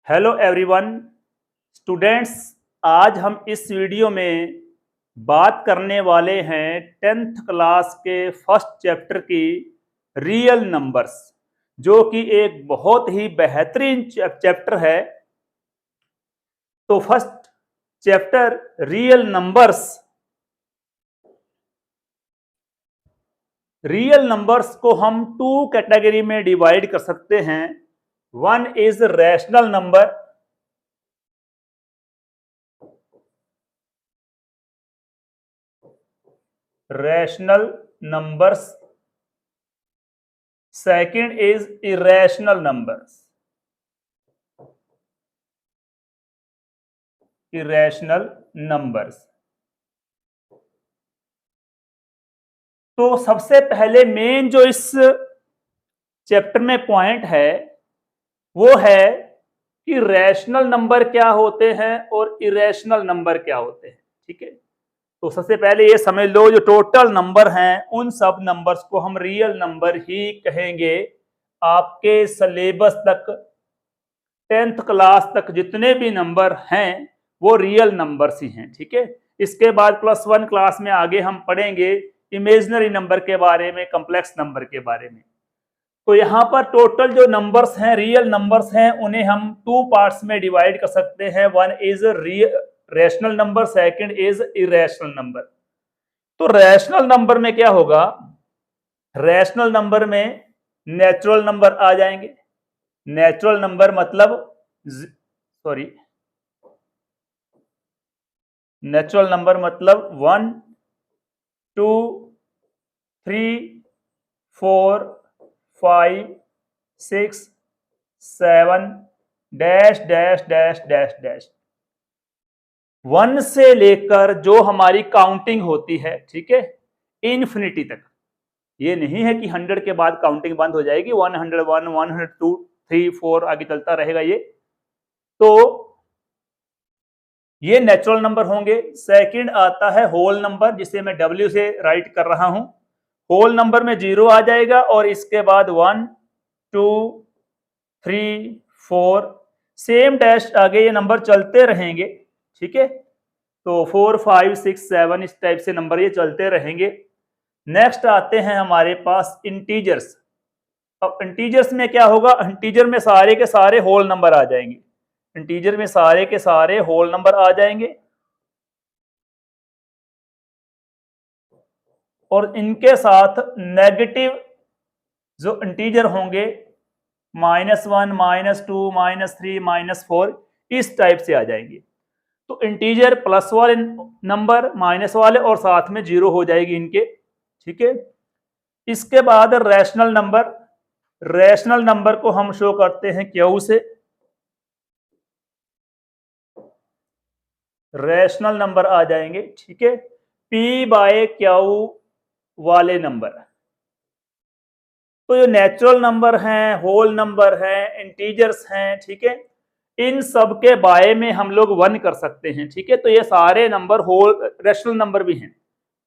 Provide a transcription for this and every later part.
Hello everyone students. आज हम इस वीडियो में बात करने वाले हैं 10th क्लास के फर्स्ट चैप्टर की रियल नंबर्स, जो कि एक बहुत ही बेहतरीन चैप्टर है। तो फर्स्ट चैप्टर रियल नंबर्स को हम टू कैटेगरी में डिवाइड कर सकते हैं। One is rational number, rational numbers. Second is irrational numbers, irrational numbers. तो सबसे पहले मेन जो इस चैप्टर में पॉइंट है वो है कि रैशनल नंबर क्या होते हैं और इरेशनल नंबर क्या होते हैं। ठीक है, तो सबसे पहले ये समझ लो, जो टोटल नंबर हैं उन सब नंबर्स को हम रियल नंबर ही कहेंगे। आपके सिलेबस तक 10th क्लास तक जितने भी नंबर हैं वो रियल नंबर्स ही हैं। ठीक है, इसके बाद +1 क्लास में आगे हम पढ़ेंगे इमेजिनरी नंबर के बारे में, कॉम्प्लेक्स नंबर के बारे में। तो यहाँ पर टोटल जो नंबर्स हैं, रियल नंबर्स हैं, उन्हें हम टू पार्ट्स में डिवाइड कर सकते हैं। One is rational number, second is irrational number. तो रैशनल नंबर में क्या होगा, रैशनल नंबर में नेचुरल नंबर आ जाएंगे। नेचुरल नंबर मतलब नेचुरल नंबर मतलब 1 2 3 4 5 6 7 dash dash dash dash dash. 1 से लेकर जो हमारी काउंटिंग होती है, ठीक है, इन्फिनिटी तक। ये नहीं है कि 100 के बाद काउंटिंग बंद हो जाएगी। 101 102 3 4 आगे चलता रहेगा ये। तो ये नेचुरल नंबर होंगे। सेकंड आता है होल नंबर, जिसे मैं W से राइट कर रहा हूं। होल नंबर में 0 आ जाएगा और इसके बाद 1 2 3 4 सेम डैश आगे ये नंबर चलते रहेंगे। ठीक है, तो 4 5 6 7 इस टाइप से नंबर ये चलते रहेंगे। नेक्स्ट आते हैं हमारे पास इंटीजर्स। अब इंटीजर्स में क्या होगा, इंटीजर में सारे के सारे होल नंबर आ जाएंगे। इंटीजर में सारे के सारे होल नंबर आ जाएंगे और इनके साथ नेगेटिव जो इंटीजर होंगे, -1 -2 -3 -4 इस टाइप से आ जाएंगे। तो इंटीजर प्लस वाले नंबर, माइनस वाले और साथ में 0 हो जाएगी इनके। ठीक है, इसके बाद रैशनल नंबर। रैशनल नंबर को हम शो करते हैं क्यू से। रैशनल नंबर आ जाएंगे। ठीक है, P/Q वाले नंबर। तो ये नेचुरल नंबर हैं, होल नंबर हैं, इंटीजर्स हैं, ठीक है, इन सब के बाय में हम लोग 1 कर सकते हैं। ठीक है, तो ये सारे नंबर होल रैशनल नंबर भी हैं।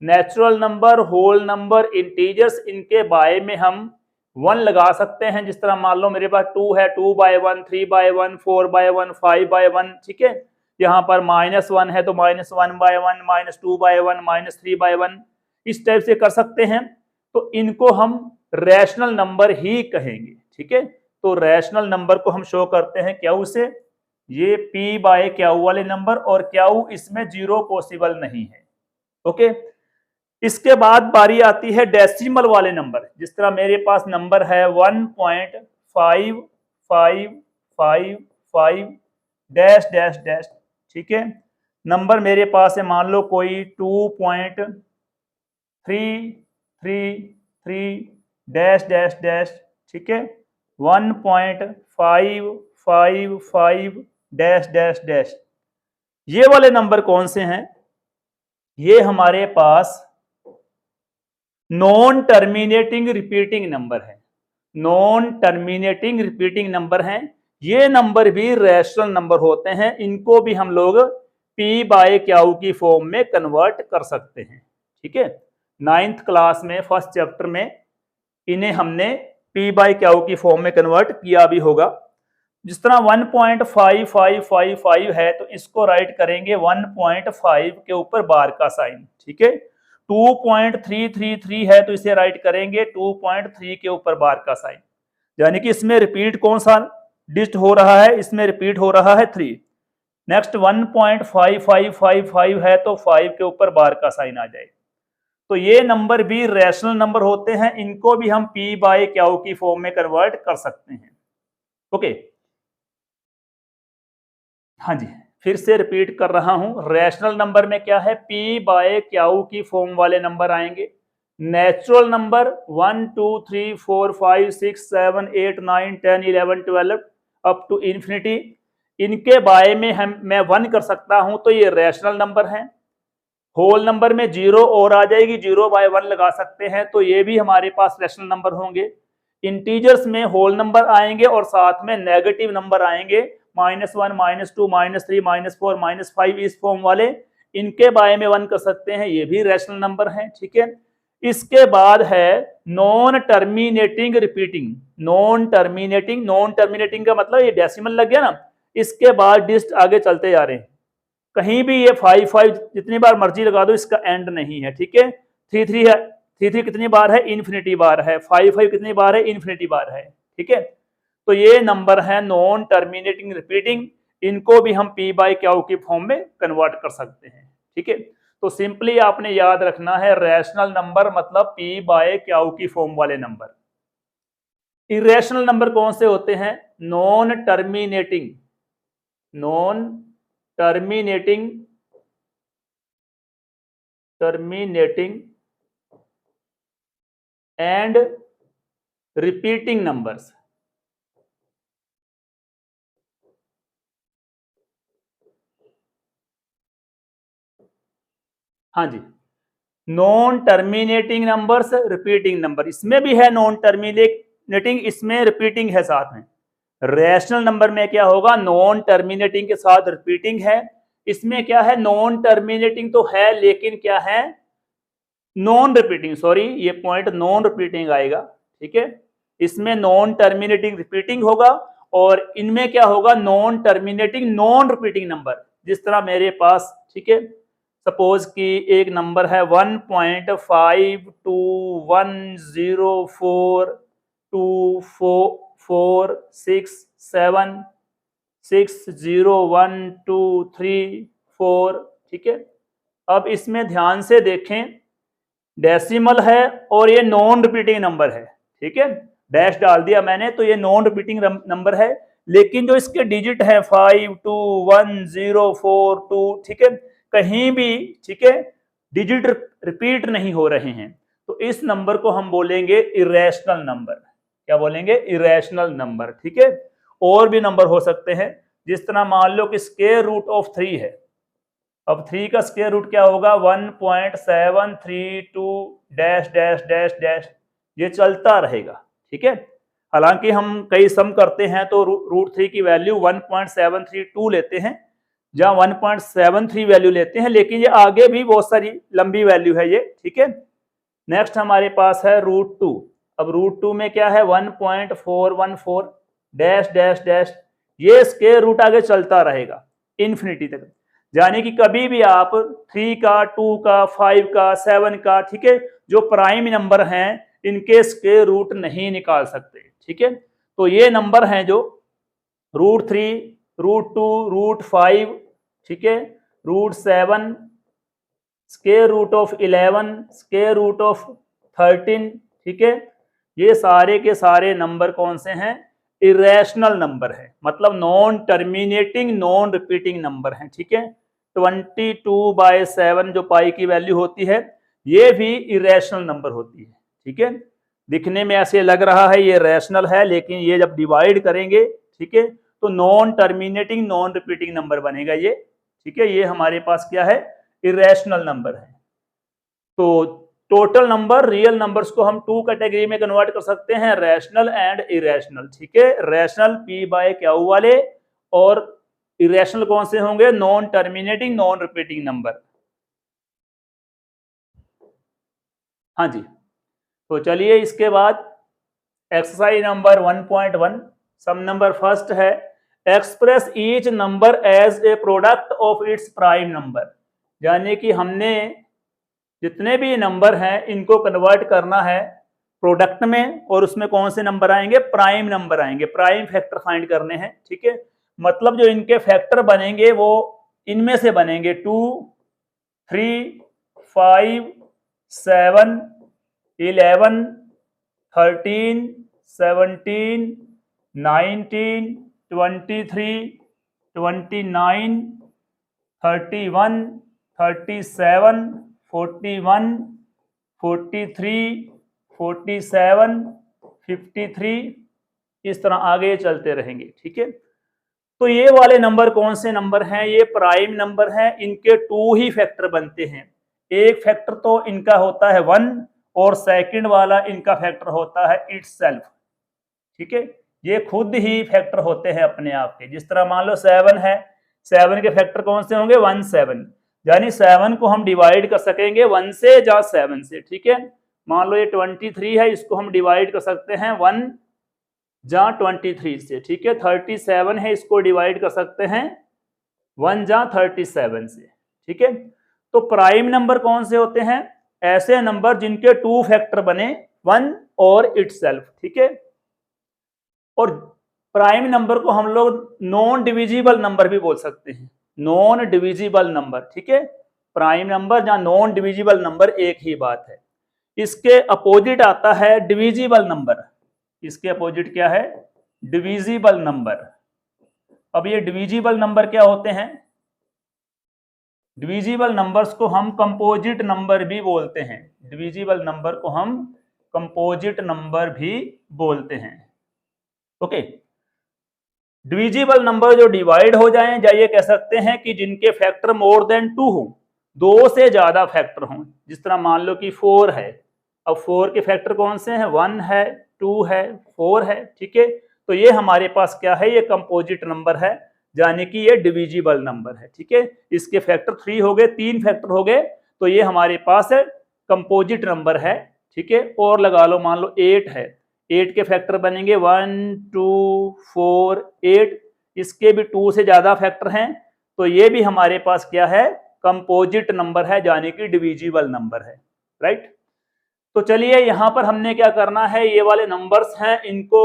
Natural number, whole number, integers, इनके बाय में हम 1 लगा सकते हैं। जिस तरह मान लो मेरे पास 2 है, 2/1 3/1 4/1 5/1। ठीक है, यहाँ पर -1 है तो -1/1 -2/1 -3/1 इस टाइप से कर सकते हैं। तो इनको हम रैशनल नंबर ही कहेंगे। ठीक है, तो रैशनल नंबर को हम शो करते हैं क्यू से। ये P/Q वाले नंबर, और क्यू इसमें 0 पॉसिबल नहीं है। ओके, इसके बाद बारी आती है डेसिमल वाले नंबर। जिस तरह मेरे पास नंबर है 1.5555 डैश डैश डैश। ठीक है, नंबर मेरे पास है मान लो कोई 2.333 डैश डैश डैश। ठीक है, 1.555 डैश डैश डैश। ये वाले नंबर कौन से हैं, ये हमारे पास नॉन टर्मिनेटिंग रिपीटिंग नंबर है। नॉन टर्मिनेटिंग रिपीटिंग नंबर हैं। ये नंबर भी रैशनल नंबर होते हैं। इनको भी हम लोग P/Q की फॉर्म में कन्वर्ट कर सकते हैं। ठीक है, 9th क्लास में फर्स्ट चैप्टर में इन्हें हमने P/Q की फॉर्म में कन्वर्ट किया भी होगा। जिस तरह 1.5555 है तो इसको राइट करेंगे 1.5 के ऊपर बार का साइन, ठीक है। 2.333 है तो इसे राइट करेंगे 2.3 के ऊपर बार का साइन, यानी कि इसमें रिपीट कौन सा डिजिट हो रहा है, इसमें रिपीट हो रहा है 3। नेक्स्ट 1.5555 है तो 5 के ऊपर बार का साइन आ जाए। तो ये नंबर भी रैशनल नंबर होते हैं, इनको भी हम P बाय क्यू की फॉर्म में कन्वर्ट कर सकते हैं। ओके, हाँ जी, फिर से रिपीट कर रहा हूं, रैशनल नंबर में क्या है, P बाय क्यू की फॉर्म वाले नंबर आएंगे। Natural number 1 2 3 4 5 6 7 8 9 10 11 12 up to infinity, इनके बाय में मैं 1 कर सकता हूं तो ये रैशनल नंबर है। होल नंबर में 0 और आ जाएगी, 0 बाय 1 लगा सकते हैं तो ये भी हमारे पास रैशनल नंबर होंगे। इंटीजर्स में होल नंबर आएंगे और साथ में नेगेटिव नंबर आएंगे, -1 -2 -3 -4 -5 इस फॉर्म वाले, इनके बारे में 1 कर सकते हैं, ये भी रैशनल नंबर हैं, ठीक है। इसके बाद है non terminating repeating. Non terminating का मतलब ये डेसिमल लग गया ना, इसके बाद डिजिट आगे चलते जा रहे हैं, कहीं भी ये 5 जितनी बार मर्जी लगा दो, इसका एंड नहीं है, ठीक है। 3 है, 3 कितनी बार है, इन्फिनिटी बार है। 5 कितनी बार है, इन्फिनिटी बार है, ठीक है। तो ये नंबर है नॉन टर्मिनेटिंग रिपीटिंग, इनको भी हम P बाय क्यू की फॉर्म में कन्वर्ट कर सकते हैं, ठीक है। तो सिंपली आपने याद रखना है, रैशनल नंबर मतलब P बाय क्यू की फॉर्म वाले नंबर। इरेशनल नंबर कौन से होते हैं, non terminating and repeating numbers. हाँ जी, non terminating numbers, repeating number, इसमें भी है नॉन टर्मिनेटिंग, इसमें रिपीटिंग है साथ में। रैशनल नंबर में क्या होगा, नॉन टर्मिनेटिंग के साथ रिपीटिंग है। इसमें क्या है, नॉन टर्मिनेटिंग तो है लेकिन क्या है, नॉन रिपीटिंग, सॉरी ये पॉइंट नॉन रिपीटिंग आएगा, ठीक है। इसमें नॉन टर्मिनेटिंग रिपीटिंग होगा और इनमें क्या होगा, non terminating non repeating number. जिस तरह मेरे पास, ठीक है, सपोज कि एक नंबर है 1.521042467601234, ठीक है। अब इसमें ध्यान से देखें, डेसिमल है और ये नॉन रिपीटिंग नंबर है, ठीक है, डैश डाल दिया मैंने तो ये नॉन रिपीटिंग नंबर है, लेकिन जो इसके डिजिट है 521042, ठीक है, कहीं भी, ठीक है, डिजिट रिपीट नहीं हो रहे हैं, तो इस नंबर को हम बोलेंगे इरेशनल नंबर। क्या बोलेंगे, इरेशनल नंबर, ठीक है। और भी नंबर हो सकते हैं, जिस तरह मान लो कि स्क्वायर रूट ऑफ 3 है, अब 3 का स्क्वायर रूट क्या होगा, 1.732 डैश डैश डैश डैश, ये चलता रहेगा, ठीक है। हालांकि हम कई सम करते हैं तो रूट 3 की वैल्यू 1.732 लेते हैं, जहां 1.73 वैल्यू लेते हैं, लेकिन ये आगे भी बहुत सारी लंबी वैल्यू है ये, ठीक है। नेक्स्ट हमारे पास है रूट 2। अब रूट 2 में क्या है, 1.414 डैश डैश डैश, ये स्क्वायर रूट आगे चलता रहेगा इन्फिनिटी तक, यानी कि कभी भी आप 3 का, 2 का, 5 का, 7 का, ठीक है, जो प्राइम नंबर हैं इनके स्क्वायर रूट नहीं निकाल सकते, ठीक है। तो ये नंबर हैं जो रूट 3, रूट 2, रूट 5, ठीक है, root 7, square root of 11, square root of 13, ठीक है, ये सारे के सारे नंबर कौन से हैं, इरेशनल नंबर है, मतलब non terminating non repeating number हैं, ठीक है। 22/7 जो पाई की वैल्यू होती है, ये भी इरेशनल नंबर होती है, ठीक है। दिखने में ऐसे लग रहा है ये रैशनल है, लेकिन ये जब डिवाइड करेंगे, ठीक है, तो non terminating non repeating number बनेगा ये, ठीक है। ये हमारे पास क्या है, इरेशनल नंबर है। तो टोटल नंबर, रियल नंबर्स को हम 2 कैटेगरी में कन्वर्ट कर सकते हैं, रैशनल एंड इरेशनल, ठीक है। रैशनल P बाय क्यू वाले और इरेशनल कौन से होंगे, non terminating non repeating number. हाँ जी, तो चलिए इसके बाद exercise number 1.1, some number first है express each number as a product of its prime number, यानी कि हमने जितने भी नंबर हैं इनको कन्वर्ट करना है प्रोडक्ट में, और उसमें कौन से नंबर आएंगे, प्राइम नंबर आएंगे, प्राइम फैक्टर फाइंड करने हैं। ठीक है, मतलब जो इनके फैक्टर बनेंगे वो इनमें से बनेंगे 2, 3, 5, 7, 11, 13, 17, 19, 23, 29, 31, 37, 41, 43, 47, 53, इस तरह आगे चलते रहेंगे। ठीक है, तो ये वाले नंबर कौन से नंबर हैं, ये प्राइम नंबर हैं, इनके 2 ही फैक्टर बनते हैं। एक फैक्टर तो इनका होता है 1 और सेकंड वाला इनका फैक्टर होता है इटसेल्फ। ठीक है, ये खुद ही फैक्टर होते हैं अपने आप के। जिस तरह मान लो 7 है, 7 के फैक्टर कौन से होंगे, 1, 7, यानी 7 को हम डिवाइड कर सकेंगे 1 से या 7 से। ठीक है, मान लो ये 23 है, इसको हम डिवाइड कर सकते हैं 1 या 23 से। ठीक है, 37 है, इसको डिवाइड कर सकते हैं 1 या 37 से। ठीक है, तो प्राइम नंबर कौन से होते हैं, ऐसे नंबर जिनके 2 फैक्टर बने 1 और इटसेल्फ। ठीक है, और प्राइम नंबर को हम लोग नॉन डिविजिबल नंबर भी बोल सकते हैं, नॉन डिविजिबल नंबर। ठीक है, प्राइम नंबर या नॉन डिविजिबल नंबर एक ही बात है। इसके अपोजिट आता है डिविजिबल नंबर, इसके अपोजिट क्या है, डिविजिबल नंबर। अब ये डिविजिबल नंबर क्या होते हैं, डिविजिबल नंबर्स को हम कंपोजिट नंबर भी बोलते हैं, डिविजिबल नंबर को हम कंपोजिट नंबर भी बोलते हैं। ओके, डिविजिबल नंबर जो डिवाइड हो जाएं, या ये कह सकते हैं कि जिनके फैक्टर मोर देन 2 हो, 2 से ज्यादा फैक्टर हों। जिस तरह मान लो कि 4 है, अब 4 के फैक्टर कौन से हैं, 1 है, 2 है, 4 है। ठीक है, तो ये हमारे पास क्या है, ये कंपोजिट नंबर है, यानी कि ये डिविजिबल नंबर है। ठीक है, इसके फैक्टर 3 हो गए, 3 फैक्टर हो गए, तो ये हमारे पास कंपोजिट नंबर है। ठीक है, और लगा लो, मान लो 8 है, 8 के फैक्टर बनेंगे 1, 2, 4, 8, इसके भी 2 से ज्यादा फैक्टर हैं, तो ये भी हमारे पास क्या है, कंपोजिट नंबर है, यानी कि डिविजिबल नंबर है। राइट, तो चलिए यहां पर हमने क्या करना है, ये वाले नंबर्स हैं इनको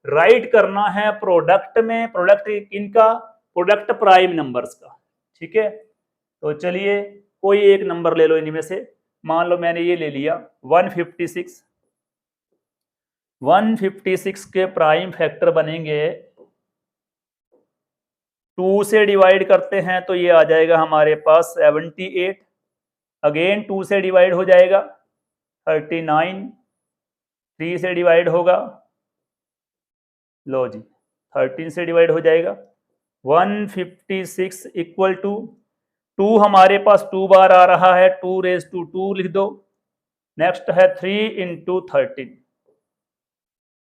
राइट करना है प्रोडक्ट में, प्रोडक्ट इनका, प्रोडक्ट प्राइम नंबर्स का। ठीक है, तो चलिए कोई एक नंबर ले लो इनमें से, मान लो मैंने ये ले लिया 156, 156 के प्राइम फैक्टर बनेंगे, 2 से डिवाइड करते हैं तो ये आ जाएगा हमारे पास 78, अगेन 2 से डिवाइड हो जाएगा 39, 3 से डिवाइड होगा, लो जी 13 से डिवाइड हो जाएगा 156 इक्वल टू 2, हमारे पास 2 बार आ रहा है, 2 रेज टू 2 लिख दो। नेक्स्ट है 3 इंटू 13,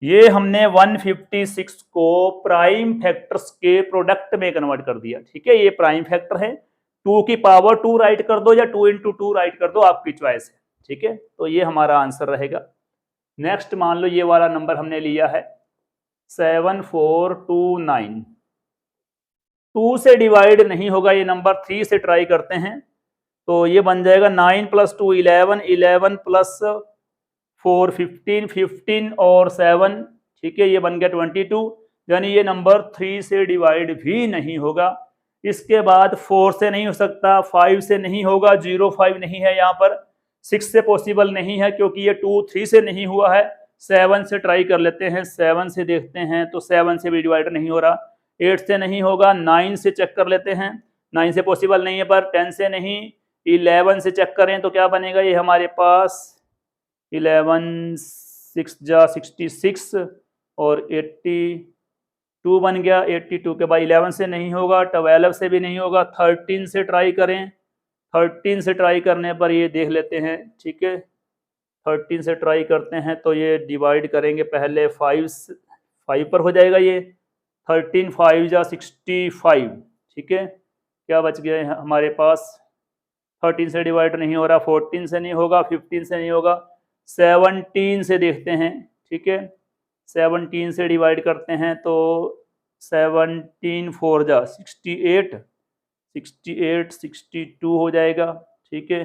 ये हमने 156 को प्राइम फैक्टर्स के प्रोडक्ट में कन्वर्ट कर दिया। ठीक है, ये प्राइम फैक्टर है, 2 की पावर 2 राइट कर दो या 2 इंटू 2 राइट कर दो, आपकी चॉइस है। ठीक है, तो ये हमारा आंसर रहेगा। नेक्स्ट मान लो ये वाला नंबर हमने लिया है 7429, 2 से डिवाइड नहीं होगा ये नंबर, 3 से ट्राई करते हैं, तो ये बन जाएगा 9 + 2 11, 11 + 4 15, 15 और 7, ठीक है, ये बन गया 22, यानी ये नंबर 3 से डिवाइड भी नहीं होगा। इसके बाद 4 से नहीं हो सकता, 5 से नहीं होगा, 0 5 नहीं है यहाँ पर, 6 से पॉसिबल नहीं है क्योंकि ये 2 3 से नहीं हुआ है। 7 से ट्राई कर लेते हैं, 7 से देखते हैं, तो 7 से भी डिवाइड नहीं हो रहा, 8 से नहीं होगा, 9 से चेक कर लेते हैं, 9 से पॉसिबल नहीं है, पर 10 से नहीं, 11 से चेक करें तो क्या बनेगा, ये हमारे पास 11 6 जा 66 और 82 बन गया। 82 के बाद 11 से नहीं होगा, 12 से भी नहीं होगा, 13 से ट्राई करें, 13 से ट्राई करने पर ये देख लेते हैं। ठीक है, 13 से ट्राई करते हैं तो ये डिवाइड करेंगे, पहले 5 पर हो जाएगा, ये 13 5 जा 65। ठीक है, क्या बच गया है हमारे पास, 13 से डिवाइड नहीं हो रहा, 14 से नहीं होगा, 15 से नहीं होगा, 17 से देखते हैं। ठीक है, 17 से डिवाइड करते हैं तो 17 4 जा 68, 68 62 हो जाएगा। ठीक है,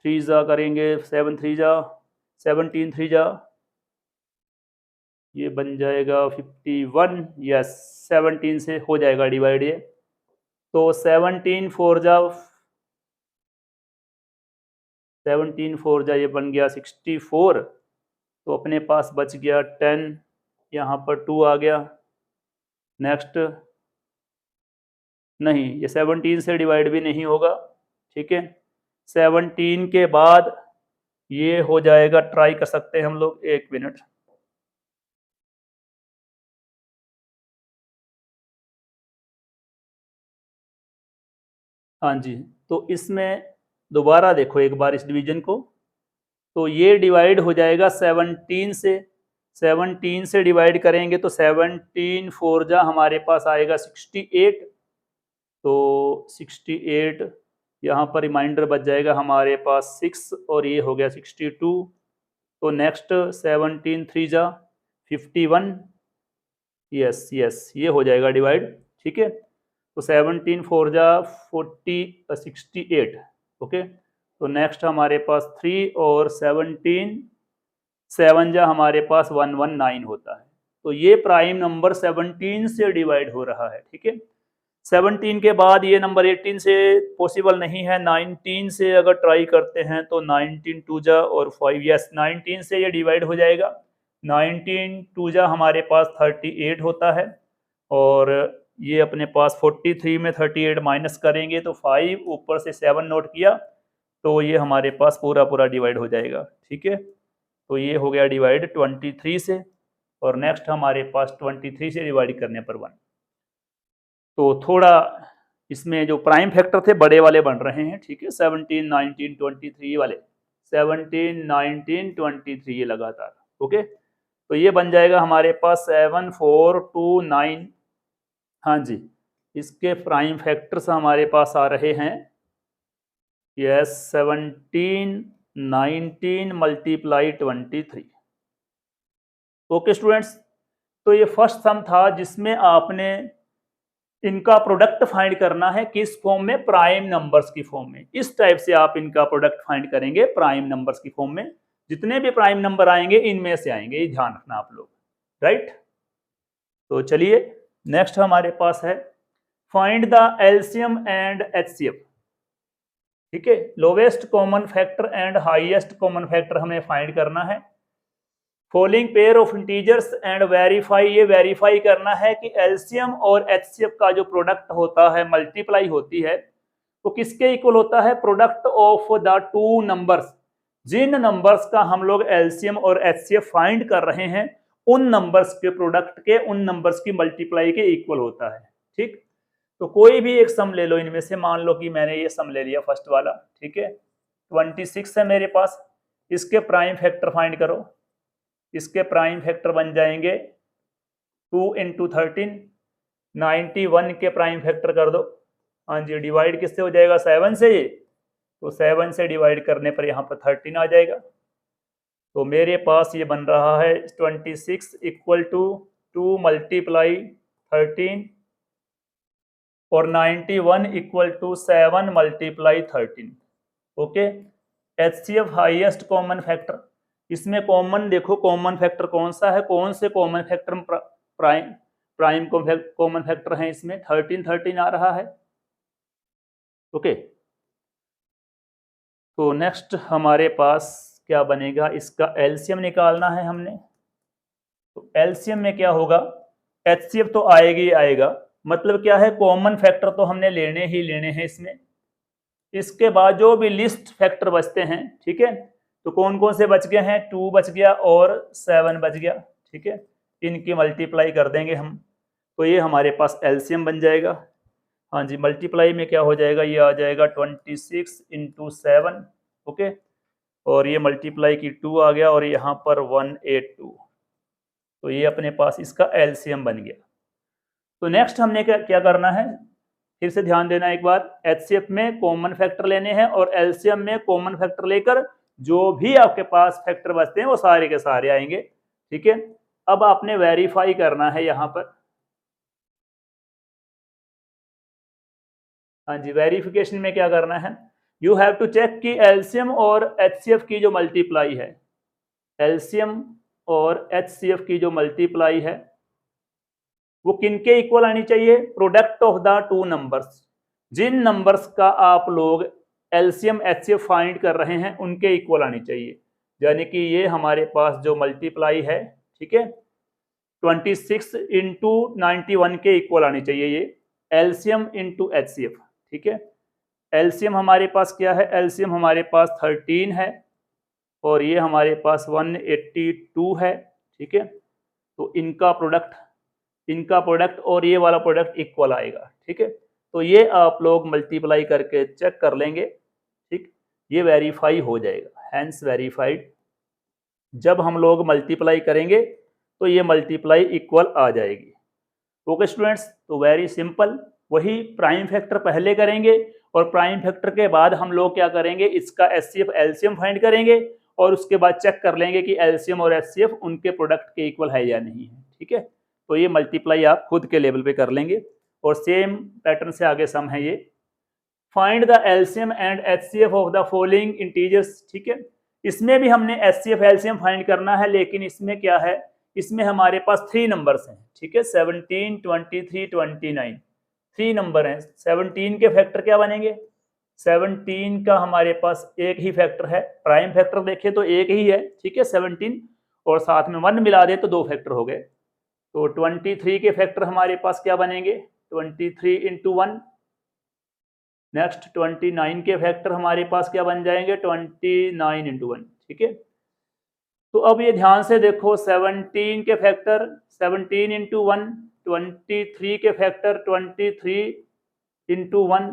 3 जा करेंगे 7 3 जा 17 3 जा ये बन जाएगा 51। यस, 17 से हो जाएगा डिवाइड ये। तो 17 4 जा 17 4 जा ये बन गया 64। तो अपने पास बच गया 10, यहाँ पर 2 आ गया। नेक्स्ट, नहीं, ये 17 से डिवाइड भी नहीं होगा। ठीक है, 17 के बाद ये हो जाएगा, ट्राई कर सकते हैं हम लोग, 1 मिनट। हाँ जी, तो इसमें दोबारा देखो एक बार इस डिवीजन को। तो ये डिवाइड हो जाएगा 17 से, 17 से डिवाइड करेंगे तो 17 4 जा हमारे पास आएगा 68। तो 68 यहाँ पर रिमाइंडर बच जाएगा हमारे पास 6 और ये हो गया 62। तो नेक्स्ट 17 3 जा 51। यस यस, ये हो जाएगा डिवाइड। ठीक है, तो 17 4 जा 68। ओके, तो नेक्स्ट हमारे पास 3 और 17 7 जा हमारे पास 119 होता है। तो ये प्राइम नंबर 17 से डिवाइड हो रहा है। ठीक है, 17 के बाद ये नंबर 18 से पॉसिबल नहीं है। 19 से अगर ट्राई करते हैं तो 19 2 जा और 5, यस 19 से ये डिवाइड हो जाएगा। 19 2 जा हमारे पास 38 होता है और ये अपने पास 43 में 38 माइनस करेंगे तो 5 ऊपर से 7 नोट किया तो ये हमारे पास पूरा पूरा डिवाइड हो जाएगा। ठीक है, तो ये हो गया डिवाइड 23 से और नेक्स्ट हमारे पास 23 से डिवाइड करने पर 1। तो थोड़ा इसमें जो प्राइम फैक्टर थे बड़े वाले बन रहे हैं। ठीक है, 17 19 23 वाले, 17 19 23 ये लगातार। ओके, तो ये बन जाएगा हमारे पास 7 4 2 9। हाँ जी, इसके प्राइम फैक्टर्स हमारे पास आ रहे हैं, यस 17 19 मल्टीप्लाई 23। ओके स्टूडेंट्स, तो ये फर्स्ट सम था जिसमें आपने इनका प्रोडक्ट फाइंड करना है। किस फॉर्म में? प्राइम नंबर्स की फॉर्म में। इस टाइप से आप इनका प्रोडक्ट फाइंड करेंगे प्राइम नंबर्स की फॉर्म में। जितने भी प्राइम नंबर आएंगे इनमें से आएंगे, ये ध्यान रखना आप लोग, राइट। तो चलिए नेक्स्ट हमारे पास है find the LCM and HCF. ठीक है, lowest common factor and highest common factor हमें फाइंड करना है। Following pair of integers and verify, ये वेरीफाई करना है कि एलसीएम और एचसीएफ का जो प्रोडक्ट होता है, मल्टीप्लाई होती है, तो किसके इक्वल होता है? Product of the two numbers. जिन नंबर्स का हम लोग एलसीएम और एचसीएफ फाइंड कर रहे हैं उन नंबर्स के प्रोडक्ट के उन नंबर्स की मल्टीप्लाई के इक्वल होता है। ठीक, तो कोई भी एक सम ले लो इनमें से। मान लो कि मैंने ये सम ले लिया फर्स्ट वाला। ठीक है, 26 है मेरे पास, इसके प्राइम फैक्टर फाइंड करो। इसके प्राइम फैक्टर बन जाएंगे 2 × 13, 91 के प्राइम फैक्टर कर दो। हाँ जी, डिवाइड किससे हो जाएगा? 7 से। ये तो 7 से डिवाइड करने पर यहाँ पर 13 आ जाएगा। तो मेरे पास ये बन रहा है 26 इक्वल टू 2 मल्टीप्लाई 13 और 91 equal to 7 multiply 13। Okay, HCF highest common factor. इसमें कॉमन देखो, कॉमन फैक्टर कौन सा है? कौन से common factor prime common factor है इसमें? 13 आ रहा है। ओके, तो नेक्स्ट हमारे पास क्या बनेगा? इसका एलसीएम निकालना है हमने। तो एलसीएम में क्या होगा? एचसीएफ तो आएगा ही आएगा। मतलब क्या है? कॉमन फैक्टर तो हमने लेने ही लेने हैं इसमें। इसके बाद जो भी लिस्ट फैक्टर बचते हैं, ठीक है, तो कौन कौन से बच गए हैं? 2 बच गया और 7 बच गया। ठीक है, इनकी मल्टीप्लाई कर देंगे हम, तो ये हमारे पास एलसीएम बन जाएगा। हाँ जी, मल्टीप्लाई में क्या हो जाएगा? ये आ जाएगा 26 × 7। ओके, और ये मल्टीप्लाई की 2 आ गया और यहाँ पर 182। तो ये अपने पास इसका एलसीएम बन गया। तो नेक्स्ट हमने क्या करना है? फिर से ध्यान देना एक बार, एचसीएफ में कॉमन फैक्टर लेने हैं और एलसीएम में कॉमन फैक्टर लेकर जो भी आपके पास फैक्टर बचते हैं वो सारे के सारे आएंगे। ठीक है, अब आपने वेरीफाई करना है यहाँ पर। हाँ जी, वेरिफिकेशन में क्या करना है, यू हैव टू चेक कि एलसीएम और एचसीएफ की जो मल्टीप्लाई है, एलसीएम और एचसीएफ की जो मल्टीप्लाई है वो किनके इक्वल आनी चाहिए, product of the two numbers. जिन नंबर्स का आप लोग एलसीएम एचसीएफ फाइंड कर रहे हैं उनके इक्वल आनी चाहिए। यानी कि ये हमारे पास जो मल्टीप्लाई है, ठीक है, 26 इंटू 91 के इक्वल आनी चाहिए ये एलसीएम इंटू एचसीएफ। ठीक है, एलसीएम हमारे पास क्या है, एलसीएम हमारे पास 13 है और ये हमारे पास 182 है। ठीक है, तो इनका प्रोडक्ट और ये वाला प्रोडक्ट इक्वल आएगा। ठीक है, तो ये आप लोग मल्टीप्लाई करके चेक कर लेंगे। ठीक, ये वेरीफाई हो जाएगा, हैंस वेरीफाइड। जब हम लोग मल्टीप्लाई करेंगे तो ये मल्टीप्लाई इक्वल आ जाएगी। ओके स्टूडेंट्स, तो वेरी सिंपल, वही प्राइम फैक्टर पहले करेंगे और प्राइम फैक्टर के बाद हम लोग क्या करेंगे, इसका एचसीएफ एलसीएम फाइंड करेंगे और उसके बाद चेक कर लेंगे कि एलसीएम और एचसीएफ उनके प्रोडक्ट के इक्वल है या नहीं है। ठीक है, तो ये मल्टीप्लाई आप खुद के लेवल पे कर लेंगे और सेम पैटर्न से आगे सम है ये, find the LCM and HCF of the following integers. ठीक है, इसमें भी हमने एचसीएफ एलसीएम फाइंड करना है, लेकिन इसमें क्या है, इसमें हमारे पास 3 नंबर्स हैं। ठीक है, 17, 23, 29, 3 नंबर हैं। 17 के फैक्टर क्या बनेंगे, 17 का हमारे पास एक ही फैक्टर है, प्राइम फैक्टर देखें तो एक ही है। ठीक है, 17 और साथ में 1 मिला दे तो 2 फैक्टर हो गए। तो 23 के फैक्टर हमारे पास क्या बनेंगे, 23 इंटू 1। नेक्स्ट 29 के फैक्टर हमारे पास क्या बन जाएंगे, 29 इंटू 1। ठीक है, तो अब ये ध्यान से देखो, 17 के फैक्टर 17 इंटू 1, 23 के फैक्टर 23 इंटू 1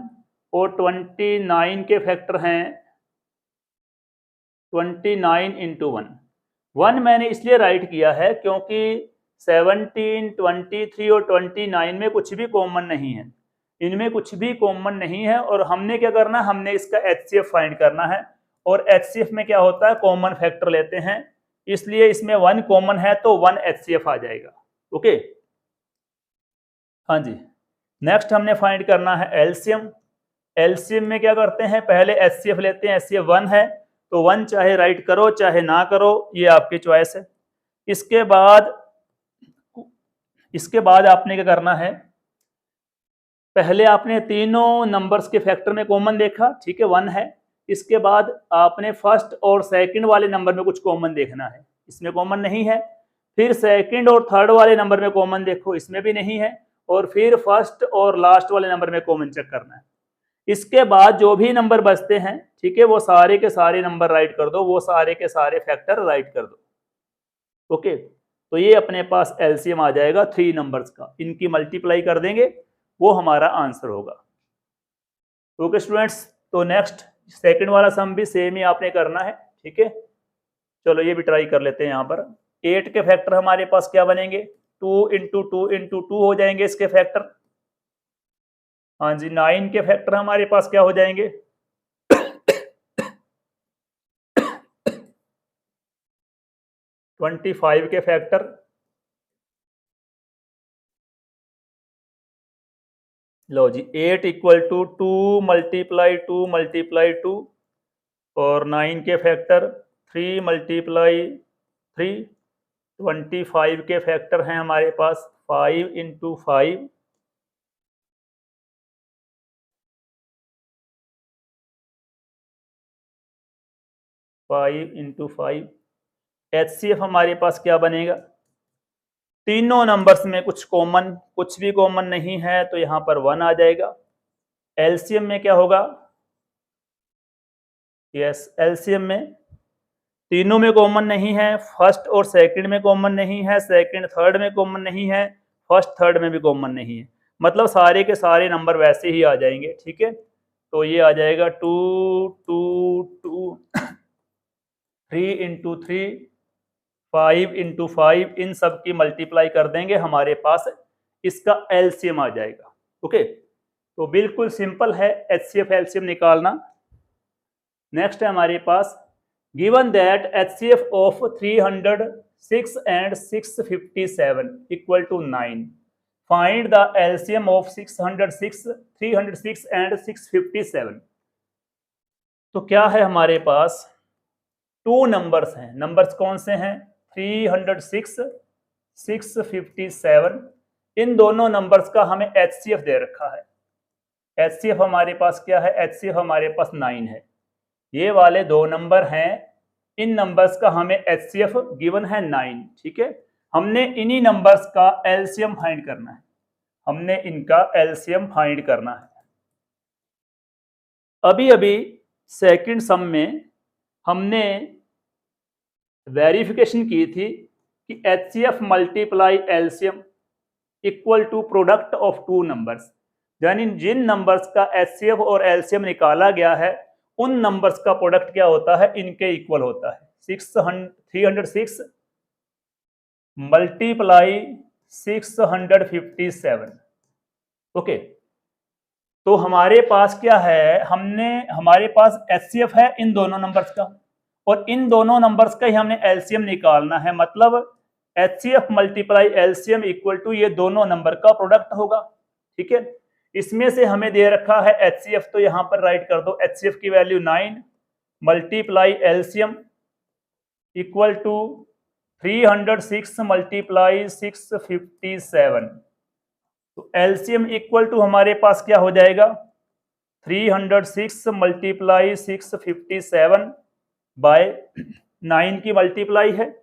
और 29 के फैक्टर हैं 29 इंटू 1। 1 मैंने इसलिए राइट किया है क्योंकि 17, 23 और 29 में कुछ भी कॉमन नहीं है, इनमें कुछ भी कॉमन नहीं है। और हमने क्या करना है, हमने इसका एचसीएफ फाइंड करना है और एचसीएफ में क्या होता है, कॉमन फैक्टर लेते हैं, इसलिए इसमें 1 कॉमन है तो 1 एचसीएफ आ जाएगा। ओके, हाँ जी, नेक्स्ट हमने फाइंड करना है एलसीएम। एलसीएम में क्या करते हैं, पहले एचसीएफ लेते हैं, एचसीएफ 1 है तो 1 चाहे राइट करो चाहे ना करो, ये आपकी चॉइस है। इसके बाद आपने क्या करना है, पहले आपने तीनों नंबर्स के फैक्टर में कॉमन देखा, ठीक है, 1 है। इसके बाद आपने फर्स्ट और सेकंड वाले नंबर में कुछ कॉमन देखना है, इसमें कॉमन नहीं है। फिर सेकंड और थर्ड वाले नंबर में कॉमन देखो, इसमें भी नहीं है। और फिर फर्स्ट और लास्ट वाले नंबर में कॉमन चेक करना है। इसके बाद जो भी नंबर बचते हैं, ठीक है, वो सारे के सारे नंबर राइट कर दो, वो सारे के सारे फैक्टर राइट कर दो। ओके, तो ये अपने पास एलसीएम आ जाएगा 3 नंबर्स का, इनकी मल्टीप्लाई कर देंगे, वो हमारा आंसर होगा। ओके स्टूडेंट्स, तो नेक्स्ट सेकंड वाला सम भी सेम ही आपने करना है। ठीक है, चलो ये भी ट्राई कर लेते हैं। यहाँ पर 8 के फैक्टर हमारे पास क्या बनेंगे, 2 इंटू 2 इंटू 2 हो जाएंगे इसके फैक्टर। हाँ जी, 9 के फैक्टर हमारे पास क्या हो जाएंगे, 25 के फैक्टर। लो जी, 8 इक्वल टू 2 मल्टीप्लाई 2 मल्टीप्लाई 2 और 9 के फैक्टर 3 मल्टीप्लाई 3। 25 के फैक्टर हैं हमारे पास 5 इंटू 5। Five into 5। एचसीएफ हमारे पास क्या बनेगा, तीनों नंबर्स में कुछ भी कॉमन नहीं है तो यहाँ पर 1 आ जाएगा। एलसीएम में क्या होगा, यस, एलसीएम में तीनों में कॉमन नहीं है, फर्स्ट और सेकंड में कॉमन नहीं है, सेकंड थर्ड में कॉमन नहीं है, फर्स्ट थर्ड में भी कॉमन नहीं है, मतलब सारे के सारे नंबर वैसे ही आ जाएंगे। ठीक है, तो ये आ जाएगा 2 2 2 3 इंटू 3 5 इंटू 5, इन सब की मल्टीप्लाई कर देंगे, हमारे पास इसका एलसीएम आ जाएगा। ओके, तो बिल्कुल सिंपल है एचसीएफ एलसीएम निकालना। नेक्स्ट है हमारे पास, given that HCF of 306 and 657 equal to 9, find the LCM of 606, 306 and 657। तो क्या है हमारे पास, टू नंबर्स हैं। नंबर्स कौन से हैं? 306, 657। इन दोनों नंबर्स का हमें एचसीएफ दे रखा है। एचसीएफ हमारे पास क्या है? एचसीएफ हमारे पास 9 है। ये वाले दो नंबर हैं, इन नंबर्स का हमें एचसीएफ गिवन है 9। ठीक है, हमने इन्हीं नंबर्स का एलसीएम फाइंड करना है। हमने इनका एलसीएम फाइंड करना है। अभी अभी सेकंड सम में हमने वेरिफिकेशन की थी कि HCF multiply LCM equal to product of two numbers, यानी जिन नंबर्स का एचसीएफ और एलसीएम निकाला गया है उन नंबर्स का प्रोडक्ट क्या होता है? इनके इक्वल होता है। 306 मल्टीप्लाई 657। ओके, तो हमारे पास क्या है? हमारे पास एचसीएफ है इन दोनों नंबर्स का, और इन दोनों नंबर्स का ही हमने एलसीएम निकालना है। मतलब HCF multiply LCM equal to ये दोनों नंबर का प्रोडक्ट होगा। ठीक है, इसमें से हमें दे रखा है एचसीएफ, तो यहां पर राइट कर दो एचसीएफ की value 9 multiply LCM equal to 306 multiply 657। तो एलसीएम इक्वल टू हमारे पास क्या हो जाएगा? 306 मल्टीप्लाई 657 बाय 9 की मल्टीप्लाई है,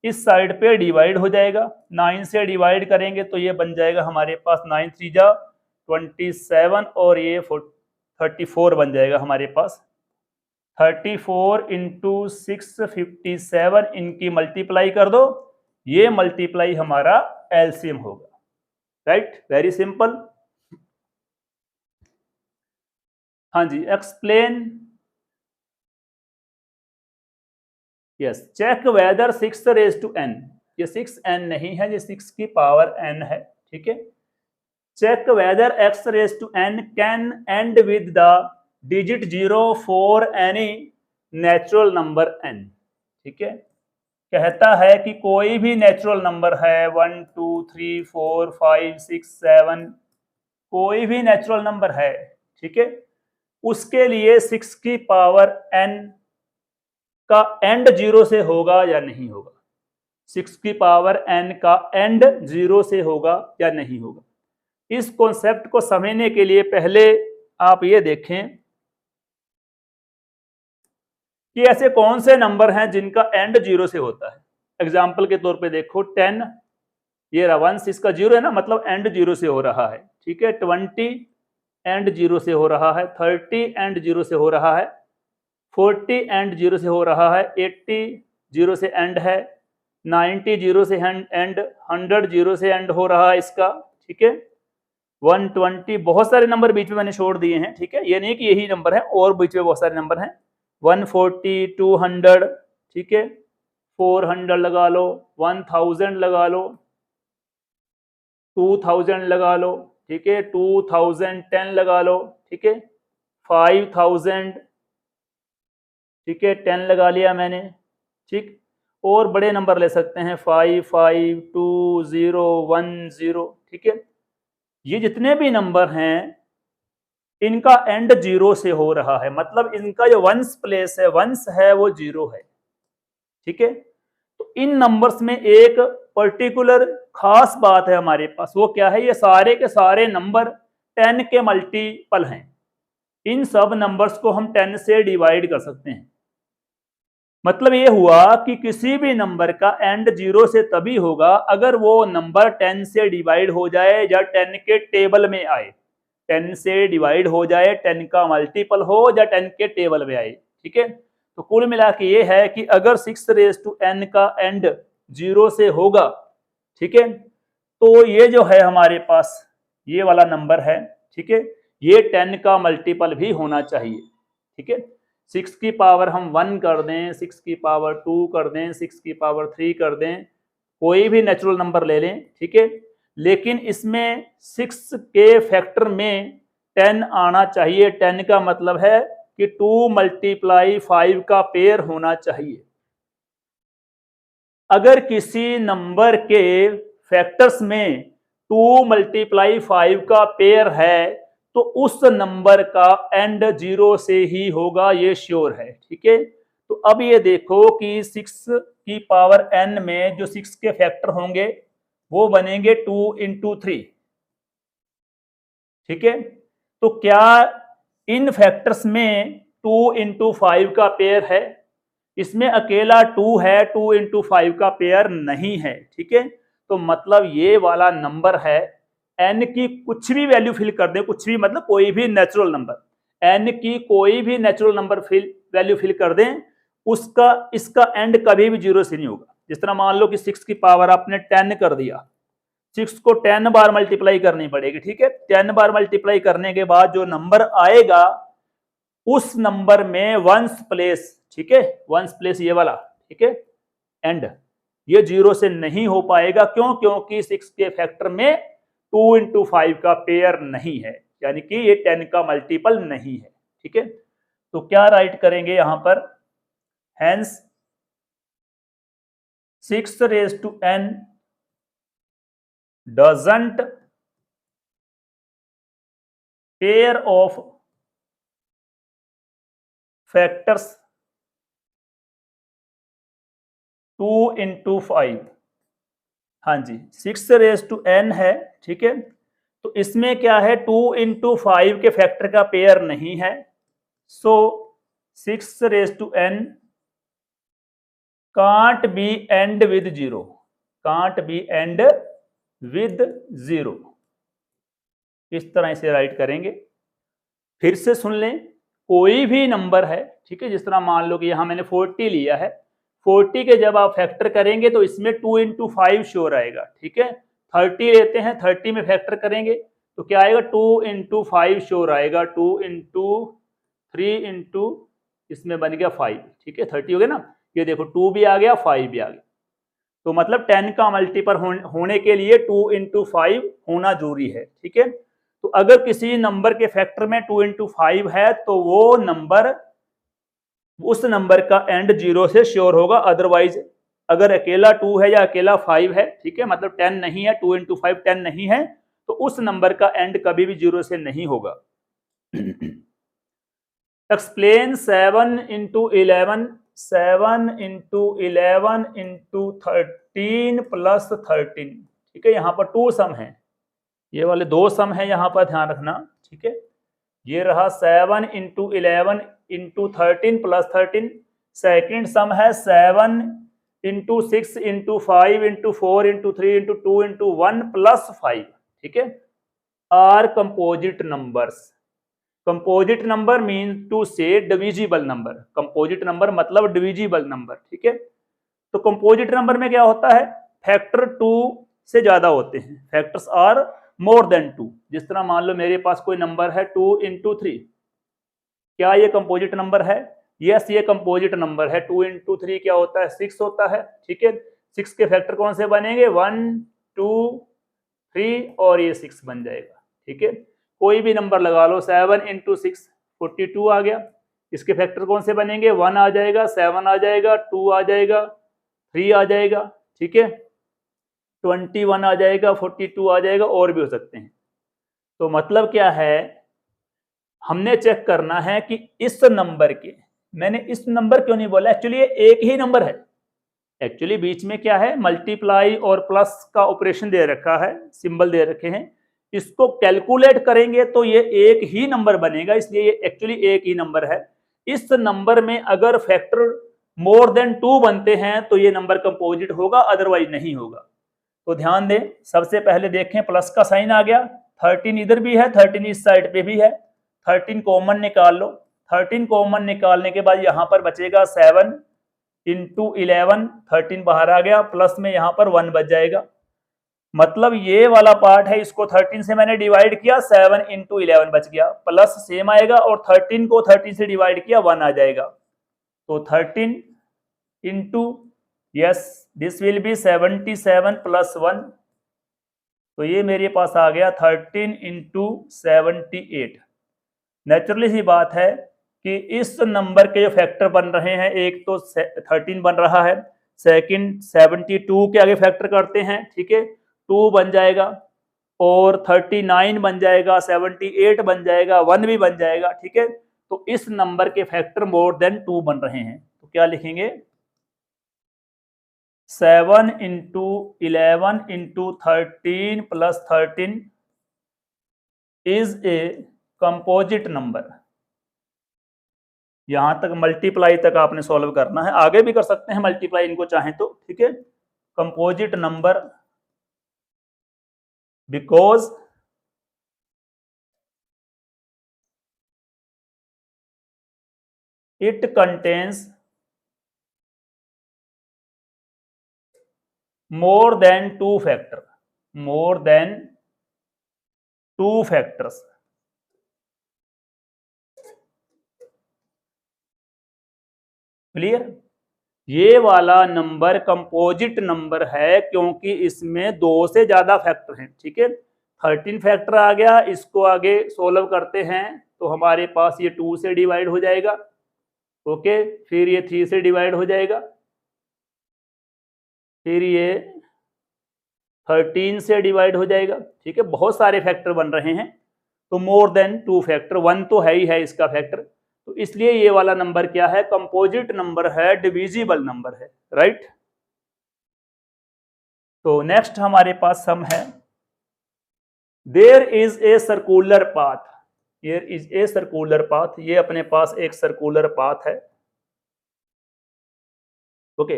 इस साइड पे डिवाइड हो जाएगा। 9 से डिवाइड करेंगे तो ये बन जाएगा हमारे पास 9 3 जा 27 और ये 34 बन जाएगा हमारे पास। 34 इंटू 657 इनकी मल्टीप्लाई कर दो, ये मल्टीप्लाई हमारा एलसीएम होगा। Right, very simple. हाँ जी, explain. Yes, check whether 6 raise to n, ये 6n नहीं है, ये 6 की पावर n है। ठीक है, check whether x raise to n can end with the digit 0 for any natural number n। ठीक है, कहता है कि कोई भी नेचुरल नंबर है 1 2 3 4 5 6 7, कोई भी नेचुरल नंबर है, ठीक है, उसके लिए 6 की पावर n का एंड 0 से होगा या नहीं होगा। 6 की पावर n का एंड 0 से होगा या नहीं होगा। इस कॉन्सेप्ट को समझने के लिए पहले आप ये देखें कि ऐसे कौन से नंबर हैं जिनका एंड 0 से होता है। एग्जाम्पल के तौर पे देखो 10, ये रहा 1, इसका 0 है ना, मतलब एंड 0 से हो रहा है। ठीक है, 20 एंड 0 से हो रहा है, 30 एंड 0 से हो रहा है, 40 एंड 0 से हो रहा है, 80 0 से एंड है, 90 0 से एंड, 100 0 से एंड हो रहा है इसका। ठीक है, 120, बहुत सारे नंबर बीच में मैंने छोड़ दिए हैं। ठीक है, ये नहीं कि यही नंबर है, और बीच में बहुत सारे नंबर हैं। 140, 200, ठीक है, 400 लगा लो, 1000 लगा लो, 2000 लगा लो, ठीक है, 2010 लगा लो, ठीक है, 5000, ठीक है, 10 लगा लिया मैंने। ठीक, और बड़े नंबर ले सकते हैं 5, 5, 2, 0, 1, 0। ठीक है, ये जितने भी नंबर हैं इनका एंड 0 से हो रहा है, मतलब इनका जो वंस प्लेस है, वंस है वो 0 है। ठीक है, तो इन नंबर्स में एक पर्टिकुलर खास बात है हमारे पास, वो क्या है? ये सारे के सारे नंबर 10 के मल्टीपल हैं। इन सब नंबर्स को हम 10 से डिवाइड कर सकते हैं। मतलब ये हुआ कि किसी भी नंबर का एंड 0 से तभी होगा अगर वो नंबर 10 से डिवाइड हो जाए या 10 के टेबल में आए। 10 से डिवाइड हो जाए, 10 का मल्टीपल हो या 10 के टेबल में आए। ठीक है, तो कुल मिला के ये है कि अगर 6 रेज टू n का एंड 0 से होगा, ठीक है, तो ये जो है हमारे पास ये वाला नंबर है, ठीक है, ये 10 का मल्टीपल भी होना चाहिए। ठीक है, 6 की पावर हम 1 कर दें, 6 की पावर 2 कर दें, 6 की पावर 3 कर दें, कोई भी नेचुरल नंबर ले लें। ठीक है, लेकिन इसमें 6 के फैक्टर में 10 आना चाहिए। 10 का मतलब है कि 2 मल्टीप्लाई 5 का पेयर होना चाहिए। अगर किसी नंबर के फैक्टर्स में 2 × 5 का पेयर है तो उस नंबर का एंड 0 से ही होगा, ये श्योर है। ठीक है, तो अब ये देखो कि 6 की पावर n में जो 6 के फैक्टर होंगे वो बनेंगे 2 × 3। ठीक है, तो क्या इन फैक्टर्स में 2 × 5 का पेयर है? इसमें अकेला 2 है, 2 × 5 का पेयर नहीं है। ठीक है, तो मतलब ये वाला नंबर है, n की कुछ भी वैल्यू फिल कर दें, कुछ भी मतलब कोई भी नेचुरल नंबर, n की कोई भी नेचुरल नंबर वैल्यू फिल कर दें, उसका इसका एंड कभी भी 0 से नहीं होगा। जिस तरह मान लो कि 6 की पावर आपने 10 कर दिया, 6 को 10 बार मल्टीप्लाई करनी पड़ेगी। ठीक है, 10 बार मल्टीप्लाई करने के बाद जो नंबर आएगा उस नंबर में वंस प्लेस, ठीक है, वंस प्लेस ये वाला, ठीक है, एंड ये 0 से नहीं हो पाएगा। क्यों? क्योंकि 6 के फैक्टर में 2 × 5 का पेयर नहीं है, यानी कि ये 10 का मल्टीपल नहीं है। ठीक है, तो क्या राइट करेंगे यहां पर? Hence 6n doesn't pair of factors 2 × 5। हाँ जी, 6n है। ठीक है, तो इसमें क्या है, 2 × 5 के फैक्टर का पेयर नहीं है, सो 6n can't be and with 0, can't be and with 0। इस तरह से राइट करेंगे। फिर से सुन लें, कोई भी नंबर है, ठीक है, जिस तरह मान लो कि यहां मैंने 40 लिया है, 40 के जब आप फैक्टर करेंगे तो इसमें 2 × 5 श्योर आएगा। ठीक है, 30 लेते हैं, 30 में फैक्टर करेंगे तो क्या आएगा, 2 × 5 श्योर आएगा, 2 × 3 × इसमें बन गया 5। ठीक है, 30 हो गया ना, ये देखो 2 भी आ गया, 5 भी आ गया। तो मतलब 10 का मल्टीपल होने के लिए 2 × 5 होना जरूरी है। ठीक है, तो अगर किसी नंबर के फैक्टर में 2 × 5 है तो वो नंबर, उस नंबर का एंड 0 से श्योर होगा। अदरवाइज अगर अकेला 2 है या अकेला 5 है, ठीक है, मतलब 10 नहीं है, 2 × 5 10 नहीं है, तो उस नंबर का एंड कभी भी 0 से नहीं होगा। एक्सप्लेन 7 × 11, 7 × 11 × 13 + 13। ठीक है, यहाँ पर 2 सम है, ये वाले 2 सम है, यहाँ पर ध्यान रखना। ठीक है, ये रहा 7 × 11 × 13 + 13। सेकेंड सम है 7 × 6 × 5 × 4 × 3 × 2 × 1 + 5। ठीक है, are composite numbers. Composite number mean two से डिविजिबल नंबर। कंपोजिट नंबर मतलब डिविजिबल नंबर। ठीक है, तो कंपोजिट नंबर में क्या होता है, फैक्टर 2 से ज्यादा होते हैं, फैक्टर्स आर मोर देन 2। जिस तरह मान लो मेरे पास कोई नंबर है 2 × 3, क्या ये कंपोजिट नंबर है? यस, ये कंपोजिट नंबर है। 2 × 3 क्या होता है, 6 होता है। ठीक है, 6 के फैक्टर कौन से बनेंगे, 1 2 3 और ये 6 बन जाएगा। ठीक है, कोई भी नंबर लगा लो, 7 × 6 42 आ गया। इसके फैक्टर कौन से बनेंगे, 1 आ जाएगा, 7 आ जाएगा, 2 आ जाएगा, 3 आ जाएगा, ठीक है, 21 आ जाएगा, 42 आ जाएगा, और भी हो सकते हैं। तो मतलब क्या है, हमने चेक करना है कि इस नंबर के, मैंने इस नंबर क्यों नहीं बोला, एक्चुअली ये एक ही नंबर है। एक्चुअली बीच में क्या है, मल्टीप्लाई और प्लस का ऑपरेशन दे रखा है, सिंबल दे रखे हैं, इसको कैलकुलेट करेंगे तो ये एक ही नंबर बनेगा, इसलिए ये एक्चुअली एक ही नंबर है। इस नंबर में अगर फैक्टर मोर देन 2 बनते हैं तो ये नंबर कंपोजिट होगा, अदरवाइज नहीं होगा। तो ध्यान दें, सबसे पहले देखें प्लस का साइन आ गया, 13 इधर भी है, 13 इस साइड पे भी है, 13 कॉमन निकाल लो। 13 कॉमन निकालने के बाद यहां पर बचेगा 7 × 11, 13 बाहर आ गया, प्लस में यहां पर 1 बच जाएगा। मतलब ये वाला पार्ट है, इसको 13 से मैंने डिवाइड किया, 7 × 11 बच गया, प्लस सेम आएगा, और 13 को 13 से डिवाइड किया, 1 आ जाएगा। तो 13 × यस दिस विल बी 77 + 1, तो ये मेरे पास आ गया 13 × 78। नेचुरली सी बात है कि इस नंबर के जो फैक्टर बन रहे हैं, एक तो 13 बन रहा है, सेकंड 72 के आगे फैक्टर करते हैं, ठीक है, 2 बन जाएगा, और 39 बन जाएगा, 78 बन जाएगा, 1 भी बन जाएगा। ठीक है, तो इस नंबर के फैक्टर मोर देन 2 बन रहे हैं, तो क्या लिखेंगे? 7 into 11 into 13 plus 13 is a composite number. यहां तक मल्टीप्लाई तक आपने सॉल्व करना है, आगे भी कर सकते हैं मल्टीप्लाई इनको चाहें तो। ठीक है, composite number because it contains more than two factor, more than two factors। Clear? ये वाला नंबर कंपोजिट नंबर है क्योंकि इसमें दो से ज्यादा फैक्टर हैं। ठीक है, 13 फैक्टर आ गया, इसको आगे सोल्व करते हैं तो हमारे पास ये 2 से डिवाइड हो जाएगा। ओके, फिर ये 3 से डिवाइड हो जाएगा, फिर ये 13 से डिवाइड हो जाएगा। ठीक है, बहुत सारे फैक्टर बन रहे हैं, तो मोर देन 2 फैक्टर, 1 तो है ही है इसका फैक्टर, तो इसलिए ये वाला नंबर क्या है? कंपोजिट नंबर है, डिविजिबल नंबर है। राइट, तो नेक्स्ट हमारे पास सम है, there is a circular path, there is a circular path, ये अपने पास एक सर्कुलर पाथ है। Okay,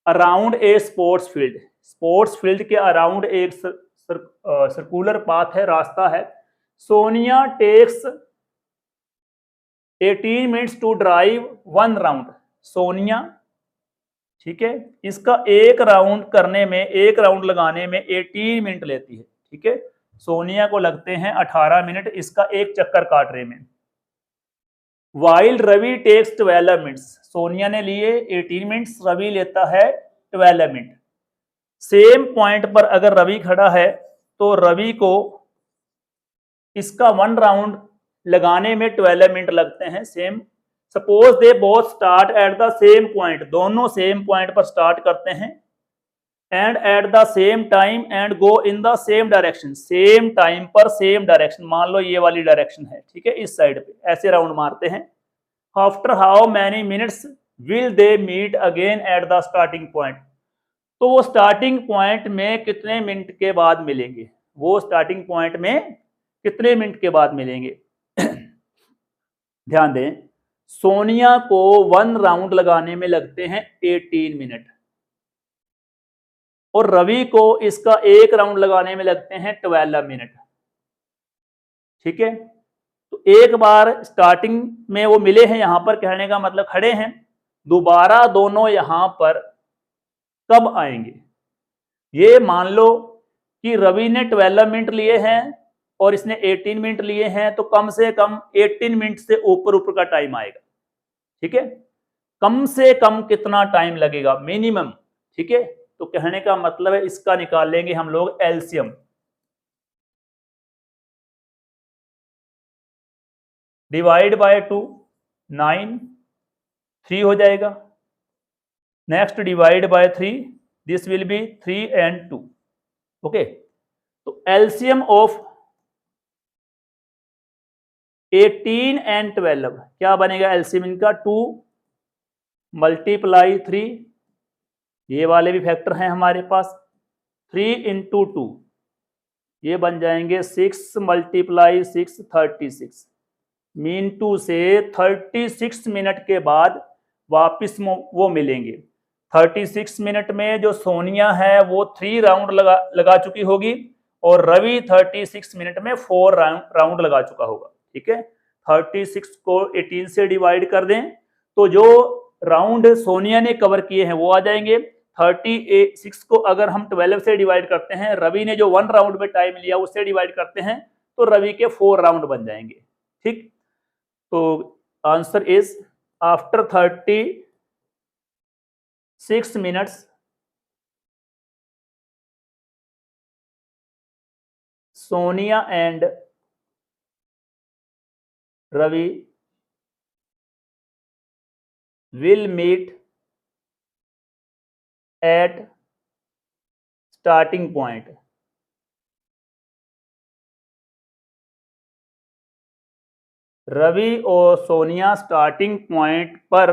around a sports field, sports field के अराउंड एक सर्कुलर पाथ है, रास्ता है। Sonia takes 18 minutes to drive 1 round. Sonia, ठीक है, इसका एक राउंड करने में, एक राउंड लगाने में 18 मिनट लेती है। ठीक है, सोनिया को लगते हैं 18 मिनट इसका एक चक्कर काटने में। While Ravi takes 12 minutes, Sonia ने लिए 18 मिनट्स, रवि लेता है 12 मिनट। सेम पॉइंट पर अगर रवि खड़ा है तो रवि को इसका 1 राउंड लगाने में 12 मिनट लगते हैं। Same, suppose they both start at the same point, दोनों सेम पॉइंट पर स्टार्ट करते हैं, and at the same time and go in the same direction, same time पर सेम डायरेक्शन, मान लो ये वाली डायरेक्शन है। ठीक है, इस साइड पे ऐसे राउंड मारते हैं। After how many minutes will they meet again at the starting point, तो वो स्टार्टिंग पॉइंट में कितने मिनट के बाद मिलेंगे? वो स्टार्टिंग पॉइंट में कितने मिनट के बाद मिलेंगे? ध्यान दें, सोनिया को 1 राउंड लगाने में लगते हैं 18 मिनट और रवि को इसका एक राउंड लगाने में लगते हैं 12 मिनट। ठीक है, तो एक बार स्टार्टिंग में वो मिले हैं, यहां पर कहने का मतलब खड़े हैं, दोबारा दोनों यहां पर कब आएंगे? ये मान लो कि रवि ने 12 मिनट लिए हैं और इसने 18 मिनट लिए हैं, तो कम से कम 18 मिनट से ऊपर ऊपर का टाइम आएगा। ठीक है, कम से कम कितना टाइम लगेगा? मिनिमम। ठीक है, तो कहने का मतलब है इसका निकाल लेंगे हम लोग एलसीएम। डिवाइड बाय 2, 9, 3 हो जाएगा। Next divide by 3, this will be 3 and 2। Okay, तो एलसीएम ऑफ 18 and 12 क्या बनेगा? एलसीएम इनका 2 मल्टीप्लाई 3, ये वाले भी फैक्टर हैं हमारे पास, 3 इंटू 2, ये बन जाएंगे 6 मल्टीप्लाई 6, 36। मीन टू से 36 मिनट के बाद वापिस वो मिलेंगे। 36 मिनट में जो सोनिया है वो 3 राउंड लगा चुकी होगी और रवि 36 मिनट में 4 राउंड लगा चुका होगा। ठीक है, 36 को 18 से डिवाइड कर दें तो जो राउंड सोनिया ने कवर किए हैं वो आ जाएंगे। 36 को अगर हम 12 से डिवाइड करते हैं, रवि ने जो 1 राउंड में टाइम लिया उससे डिवाइड करते हैं, तो रवि के 4 राउंड बन जाएंगे। ठीक, तो answer is after 36 minutes Sonia and Ravi will meet at starting point Ravi और सोनिया स्टार्टिंग पॉइंट पर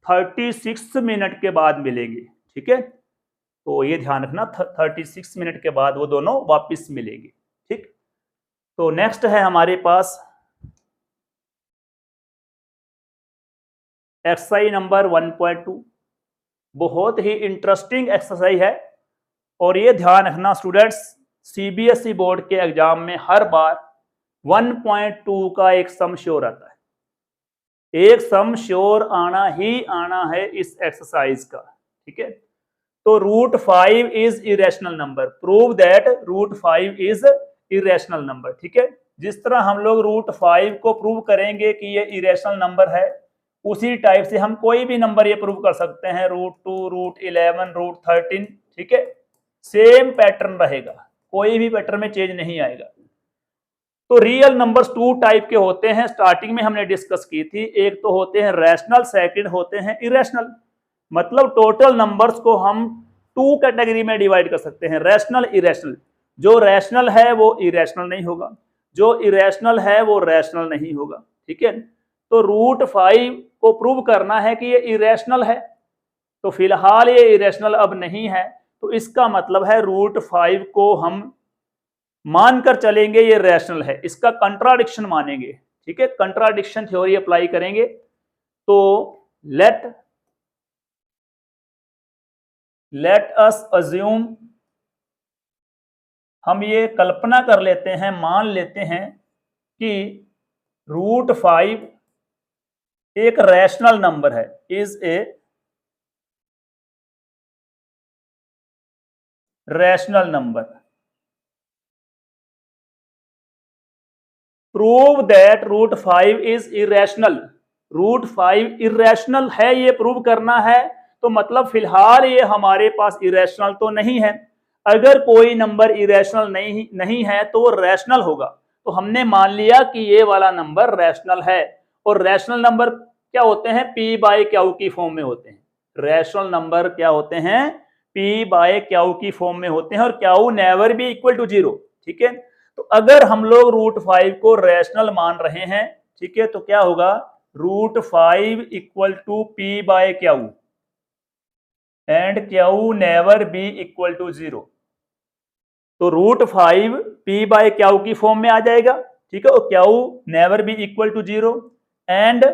36 मिनट के बाद मिलेंगे। ठीक है, तो ये ध्यान रखना 36 मिनट के बाद वो दोनों वापस मिलेंगे। ठीक, तो नेक्स्ट है हमारे पास एक्सरसाइज नंबर 1.2। बहुत ही इंटरेस्टिंग एक्सरसाइज है और ये ध्यान रखना स्टूडेंट्स, सीबीएसई बोर्ड के एग्जाम में हर बार 1.2 का एक सम श्योर आता है। एक सम श्योर आना ही आना है इस एक्सरसाइज का। ठीक है, तो √5 is irrational number, prove that √5 is irrational number. ठीक है, जिस तरह हम लोग √5 को प्रूव करेंगे कि ये इरेशनल नंबर है, उसी टाइप से हम कोई भी नंबर ये प्रूव कर सकते हैं, √2, √11, √13। ठीक है, सेम पैटर्न रहेगा, कोई भी पैटर्न में चेंज नहीं आएगा। तो रियल नंबर्स 2 टाइप के होते हैं, स्टार्टिंग में हमने डिस्कस की थी। एक तो होते हैं रैशनल, सेकंड होते हैं इरेशनल। मतलब टोटल नंबर्स को हम 2 कैटेगरी में डिवाइड कर सकते हैं, रैशनल, इरेशनल। जो रैशनल है वो इरेशनल नहीं होगा, जो इरेशनल है वो रैशनल नहीं होगा। ठीक है, तो √5 को प्रूव करना है कि ये इरेशनल है, तो फिलहाल ये इरेशनल अब नहीं है, तो इसका मतलब है √5 को हम मानकर चलेंगे ये रैशनल है, इसका कंट्राडिक्शन मानेंगे। ठीक है, कंट्राडिक्शन थ्योरी अप्लाई करेंगे। तो लेट अस अज्यूम, हम ये कल्पना कर लेते हैं, मान लेते हैं कि √5 एक रैशनल नंबर है, is a rational number. Prove that √5 is irrational. √5 irrational है, ये प्रूव करना है, तो मतलब फिलहाल ये हमारे पास इरेशनल तो नहीं है। अगर कोई नंबर इरेशनल नहीं है तो वो रैशनल होगा। तो हमने मान लिया कि ये वाला नंबर रैशनल है। और रैशनल नंबर क्या होते हैं? पी बाय क्यू की फॉर्म में होते हैं। रैशनल नंबर क्या होते हैं? पी बाय क्यू की फॉर्म में होते हैं, और Q never be equal to 0। ठीक है, तो अगर हम लोग √5 को रैशनल मान रहे हैं, ठीक है, तो क्या होगा? √5 equal to P by Q and Q never be equal to 0। तो √5 पी बाय क्यू की फॉर्म में आ जाएगा। ठीक है, और Q never be equal to 0। And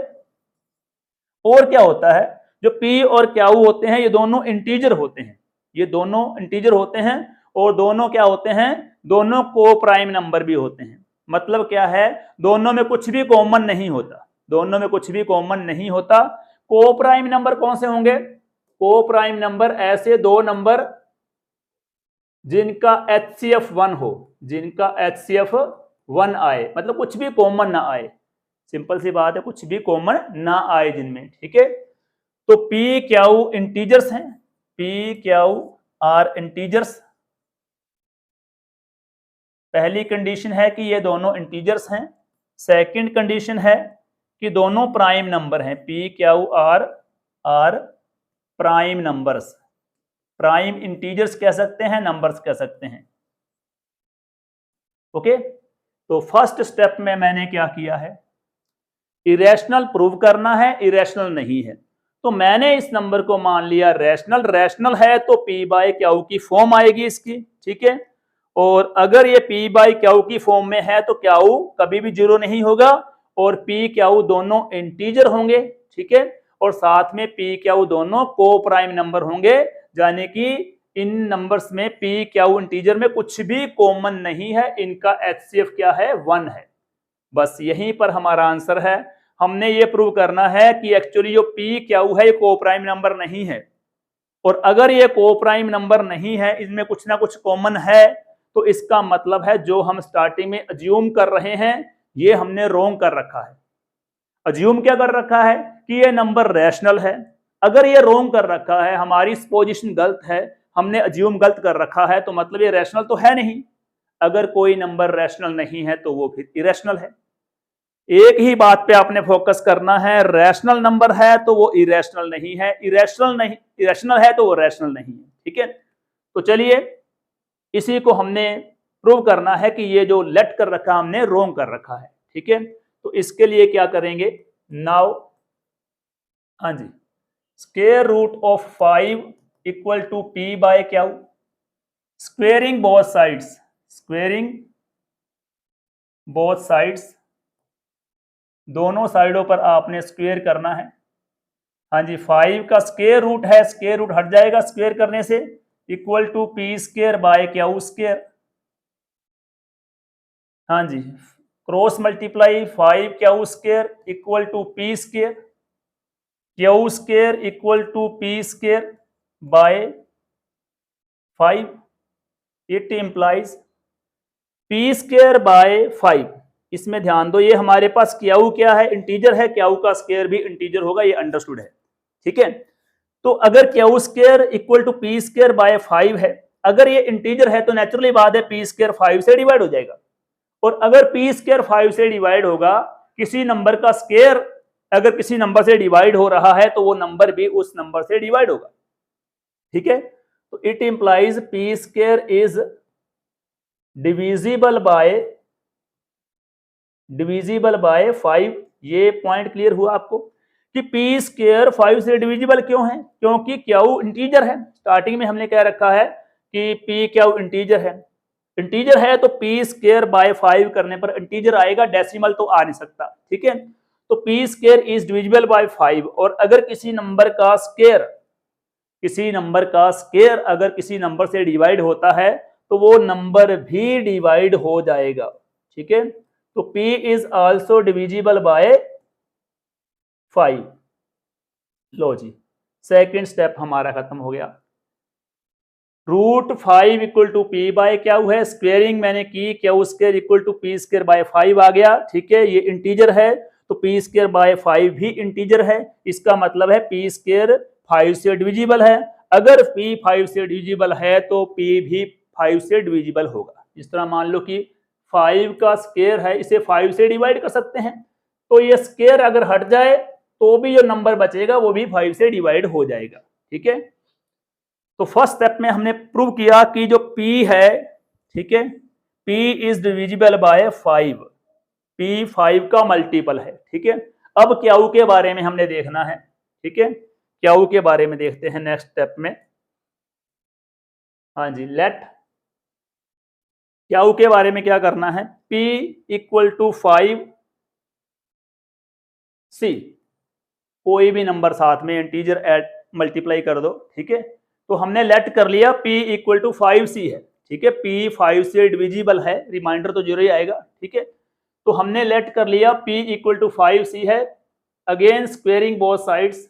और क्या होता है? जो पी और क्यू होते हैं ये दोनों इंटीजर होते हैं, ये दोनों इंटीजर होते हैं, और दोनों क्या होते हैं? दोनों को प्राइम नंबर भी होते हैं। मतलब क्या है? दोनों में कुछ भी कॉमन नहीं होता, दोनों में कुछ भी कॉमन नहीं होता। को प्राइम नंबर कौन से होंगे? को प्राइम नंबर ऐसे दो नंबर जिनका HCF 1 हो, जिनका HCF 1 आए, मतलब कुछ भी कॉमन ना आए। सिंपल सी बात है, कुछ भी कॉमन ना आए जिनमें। ठीक है, तो पी क्यू इंटीजर्स हैं, पी क्यू आर इंटीजर्स। पहली कंडीशन है कि ये दोनों इंटीजर्स हैं। सेकंड कंडीशन है कि दोनों प्राइम नंबर हैं, P Q R prime numbers. Prime integers कह सकते हैं, नंबर्स कह सकते हैं। ओके, तो फर्स्ट स्टेप में मैंने क्या किया है? इरेशनल प्रूव करना है, इरेशनल नहीं है। तो मैंने इस नंबर को मान लिया रैशनल। रैशनल है तो पी बाय क्यू की फॉर्म आएगी इसकी। ठीक है, और अगर ये पी बाय क्यू की फॉर्म में है तो क्यू कभी भी 0 नहीं होगा, और पी क्यू दोनों इंटीजर होंगे। ठीक है, और साथ में पी क्यू दोनों को प्राइम नंबर होंगे, यानी कि इन नंबर्स में पी क्यू इंटीजर में कुछ भी कॉमन नहीं है, इनका HCF क्या है? 1 है। बस यहीं पर हमारा आंसर है। हमने ये प्रूव करना है कि एक्चुअली जो पी क्यू है ये को प्राइम नंबर नहीं है, और अगर ये को प्राइम नंबर नहीं है, इसमें कुछ ना कुछ कॉमन है, तो इसका मतलब है जो हम स्टार्टिंग में अज्यूम कर रहे हैं ये हमने रॉन्ग कर रखा है। अज्यूम क्या कर रखा है? कि ये नंबर रैशनल है। अगर ये रॉन्ग कर रखा है, हमारी पोजीशन गलत है, हमने अज्यूम गलत कर रखा है, तो मतलब ये रैशनल तो है नहीं। अगर कोई नंबर रैशनल नहीं है तो वो फिर इरेशनल है। एक ही बात पे आपने फोकस करना है, रैशनल नंबर है तो वो इरेशनल नहीं है, इरेशनल है तो वो रैशनल नहीं है। ठीक है, तो चलिए इसी को हमने प्रूव करना है कि ये जो लेट कर रखा हमने रॉन्ग कर रखा है। ठीक है, तो इसके लिए क्या करेंगे, नाउ, हाँ जी, square root of 5 equal to P by q, squaring both sides, squaring both sides, दोनों साइडों पर आपने स्क्वेयर करना है। हाँ जी, 5 का स्क्वायर रूट है, स्क्वायर रूट हट जाएगा स्क्वेयर करने से, equal to P square by q square. हाँ जी, cross multiply 5 q square equal to P square, q square equal to P square by 5, it implies p square by 5। इसमें ध्यान दो, ये हमारे पास क्यू क्या है, इंटीजर है, क्यू का स्क्वायर भी इंटीजर होगा, ये अंडरस्टूड है, ठीक है। तो अगर Q square equal to P square by 5 है, अगर ये इंटीजर है तो नेचुरली बात है पी स्क्वायर 5 से डिवाइड हो जाएगा, और अगर पी स्क्वायर 5 से डिवाइड होगा, किसी नंबर का स्क्वायर अगर किसी नंबर से डिवाइड हो रहा है तो वो नंबर भी उस नंबर से डिवाइड होगा, ठीक है। तो it implies P square is divisible by 5। ये पॉइंट क्लियर हुआ आपको कि पी स्क्वायर 5 से डिविजिबल क्यों है, क्योंकि क्यू इंटीजर है। स्टार्टिंग में हमने क्या रखा है कि पी क्यू इंटीजर है, इंटीजर है तो पी स्क्वायर बाय 5 करने पर इंटीजर आएगा, डेसिमल तो आ नहीं सकता, ठीक है। तो P square is divisible by 5, और अगर किसी नंबर का स्क्वायर अगर किसी नंबर से डिवाइड होता है तो वो नंबर भी डिवाइड हो जाएगा, ठीक है। तो p is also divisible by 5। लो जी, सेकंड स्टेप हमारा खत्म हो गया। Root 5 equal to P by q है, स्क्वेयरिंग मैंने की, q square equal to P square by 5 आ गया, ठीक है। ये इंटीजर है तो पी स्क्वायर बाय 5 भी इंटीजर है, इसका मतलब है पी स्क्वायर 5 से डिविजिबल है। अगर p 5 से डिविजिबल है तो p भी 5 से डिविजिबल होगा। इस तरह मान लो कि 5 का स्क्वायर है, इसे 5 से डिवाइड कर सकते हैं, तो ये स्क्वायर अगर हट जाए तो भी जो नंबर बचेगा वो भी 5 से डिवाइड हो जाएगा, ठीक है। तो फर्स्ट स्टेप में हमने प्रूव किया कि जो p है, ठीक है, p is divisible by 5, p 5 का मल्टीपल है, ठीक है। अब क्यू के बारे में हमने देखना है, ठीक है, क्यू के बारे में देखते हैं नेक्स्ट स्टेप में। हाँ जी, लेट क्यू के बारे में क्या करना है, p इक्वल टू 5 c, कोई भी नंबर साथ में इंटीजर ऐड मल्टीप्लाई कर दो, ठीक है। तो हमने लेट कर लिया p इक्वल टू 5c है, ठीक है, p 5 से डिविजिबल है, रिमाइंडर तो जीरो ही आएगा, ठीक है। तो हमने लेट कर लिया p इक्वल टू 5c है, अगेन स्क्वेयरिंग बोथ साइड्स,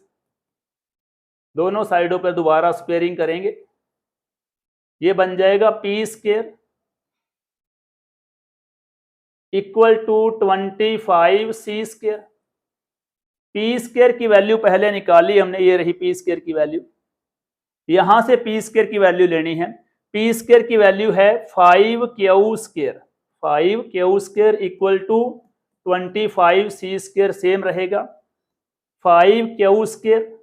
दोनों साइडों पर दोबारा स्क्वेयरिंग करेंगे, ये बन जाएगा p square equal to 25c square. P square की वैल्यू पहले निकाली हमने, ये रही पी स्क्वेयर की वैल्यू, यहां से पी स्क्वेयर की वैल्यू लेनी है। पी स्क्वेयर की वैल्यू है 5 q square, 5 q square equal to 25c square, same रहेगा। 5 क्यू स्क्वेयर,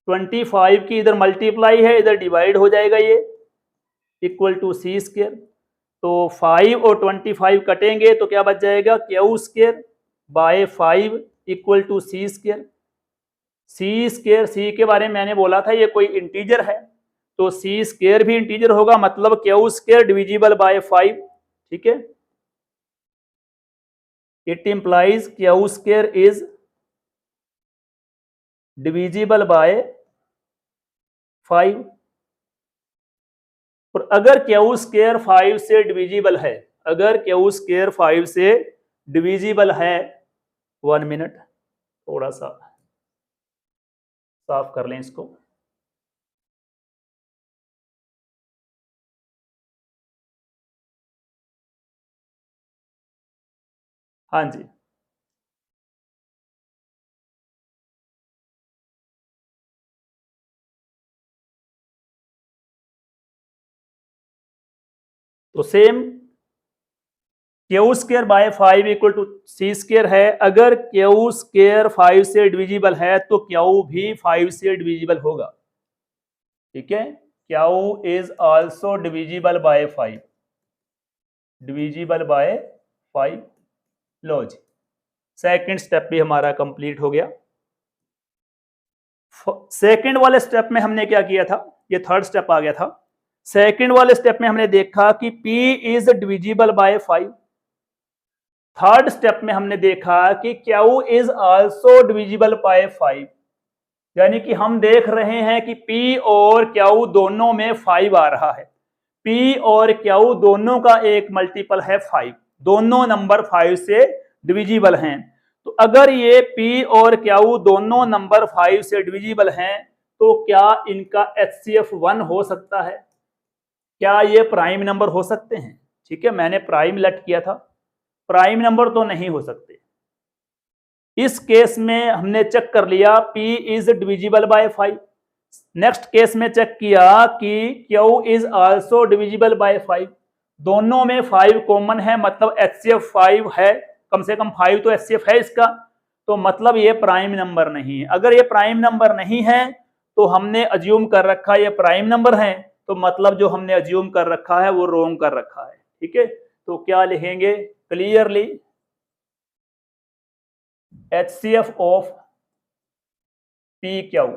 25 की इधर मल्टीप्लाई है, इधर डिवाइड हो जाएगा, ये इक्वल टू सी स्क्वेयर। तो 5 और 25 कटेंगे तो क्या बच जाएगा, q square by 5 equal to c square. C square, c के बारे में मैंने बोला था ये कोई इंटीजर है, तो सी स्क्वेयर भी इंटीजर होगा, मतलब क्यू स्क्वेयर डिविजिबल बाय 5, ठीक है। It implies Q square is divisible by 5। और अगर क्यू स्क्वेयर 5 से डिविजिबल है, अगर क्यू स्क्वेयर 5 से डिविजिबल है, 1 मिनट थोड़ा सा साफ कर लें इसको। हाँ जी, तो same q square by 5 equal to c square है, अगर क्यू स्क्वेयर 5 से डिविजिबल है तो क्यू भी 5 से डिविजिबल होगा, ठीक है। Q is also divisible by 5, divisible by 5। लो जी, सेकंड स्टेप भी हमारा कंप्लीट हो गया। सेकंड वाले स्टेप में हमने क्या किया था, ये थर्ड स्टेप आ गया था। सेकंड वाले स्टेप में हमने देखा कि P is divisible by 5। Third step में हमने देखा कि Q is also divisible by 5, यानी कि हम देख रहे हैं कि P और Q दोनों में 5 आ रहा है। P और Q दोनों का एक मल्टीपल है 5, दोनों नंबर 5 से डिविजिबल हैं। तो अगर ये P और Q दोनों नंबर 5 से डिविजिबल हैं तो क्या इनका HCF 1 हो सकता है? क्या ये प्राइम नंबर हो सकते हैं? ठीक है, मैंने प्राइम लेट किया था, प्राइम नंबर तो नहीं हो सकते। इस केस में हमने चेक कर लिया P is divisible by 5। Next case में चेक किया कि Q is also divisible by 5। दोनों में 5 कॉमन है, मतलब HCF 5 है, कम से कम 5 तो HCF है इसका, तो मतलब ये प्राइम नंबर नहीं है। अगर ये प्राइम नंबर नहीं है तो हमने अज्यूम कर रखा ये प्राइम नंबर है, तो मतलब जो हमने अज्यूम कर रखा है वो रोंग कर रखा है। ठीक है, तो क्या लिखेंगे clearly, HCF of PQ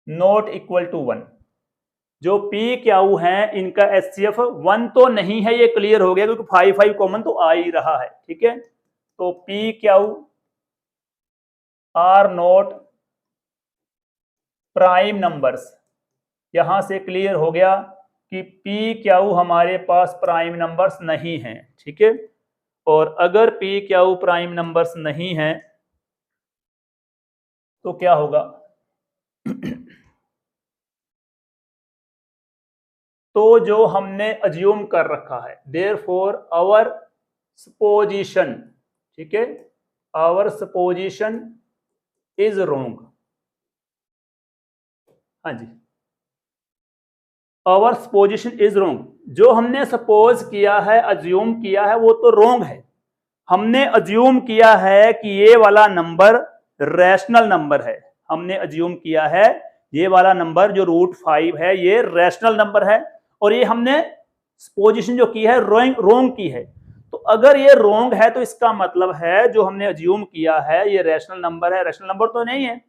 not equal to 1। जो PQ है इनका HCF 1 तो नहीं है, ये क्लियर हो गया क्योंकि 5 कॉमन तो आ ही रहा है। ठीक है, तो PQ are not prime numbers, यहां से क्लियर हो गया कि PQ हमारे पास प्राइम नंबर्स नहीं है। ठीक है, और अगर PQ प्राइम नंबर्स नहीं है तो क्या होगा तो जो हमने अज्यूम कर रखा है, देयरफॉर आवर सपोजिशन, ठीक है, आवर सपोजिशन इज रोंग। हाँ जी, आवर सपोजिशन इज रोंग, जो हमने सपोज किया है, अज्यूम किया है, वो तो रोंग है। हमने अज्यूम किया है कि ये वाला नंबर रैशनल नंबर है। हमने अज्यूम किया है ये वाला नंबर जो √5 है ये रैशनल नंबर है, और ये हमने सपोजिशन जो की है रोंग की है। तो अगर ये रोंग है तो इसका मतलब है जो हमने अज्यूम किया है ये रैशनल नंबर है, रैशनल नंबर तो नहीं है।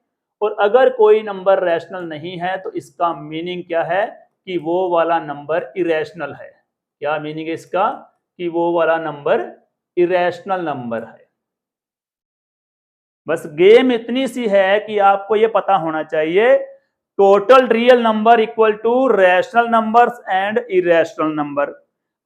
और अगर कोई नंबर रैशनल नहीं है तो इसका मीनिंग क्या है कि वो वाला नंबर इरेशनल है। क्या मीनिंग है इसका कि वो वाला नंबर इरेशनल नंबर है। बस गेम इतनी सी है कि आपको ये पता होना चाहिए total real number equal to rational numbers and irrational number.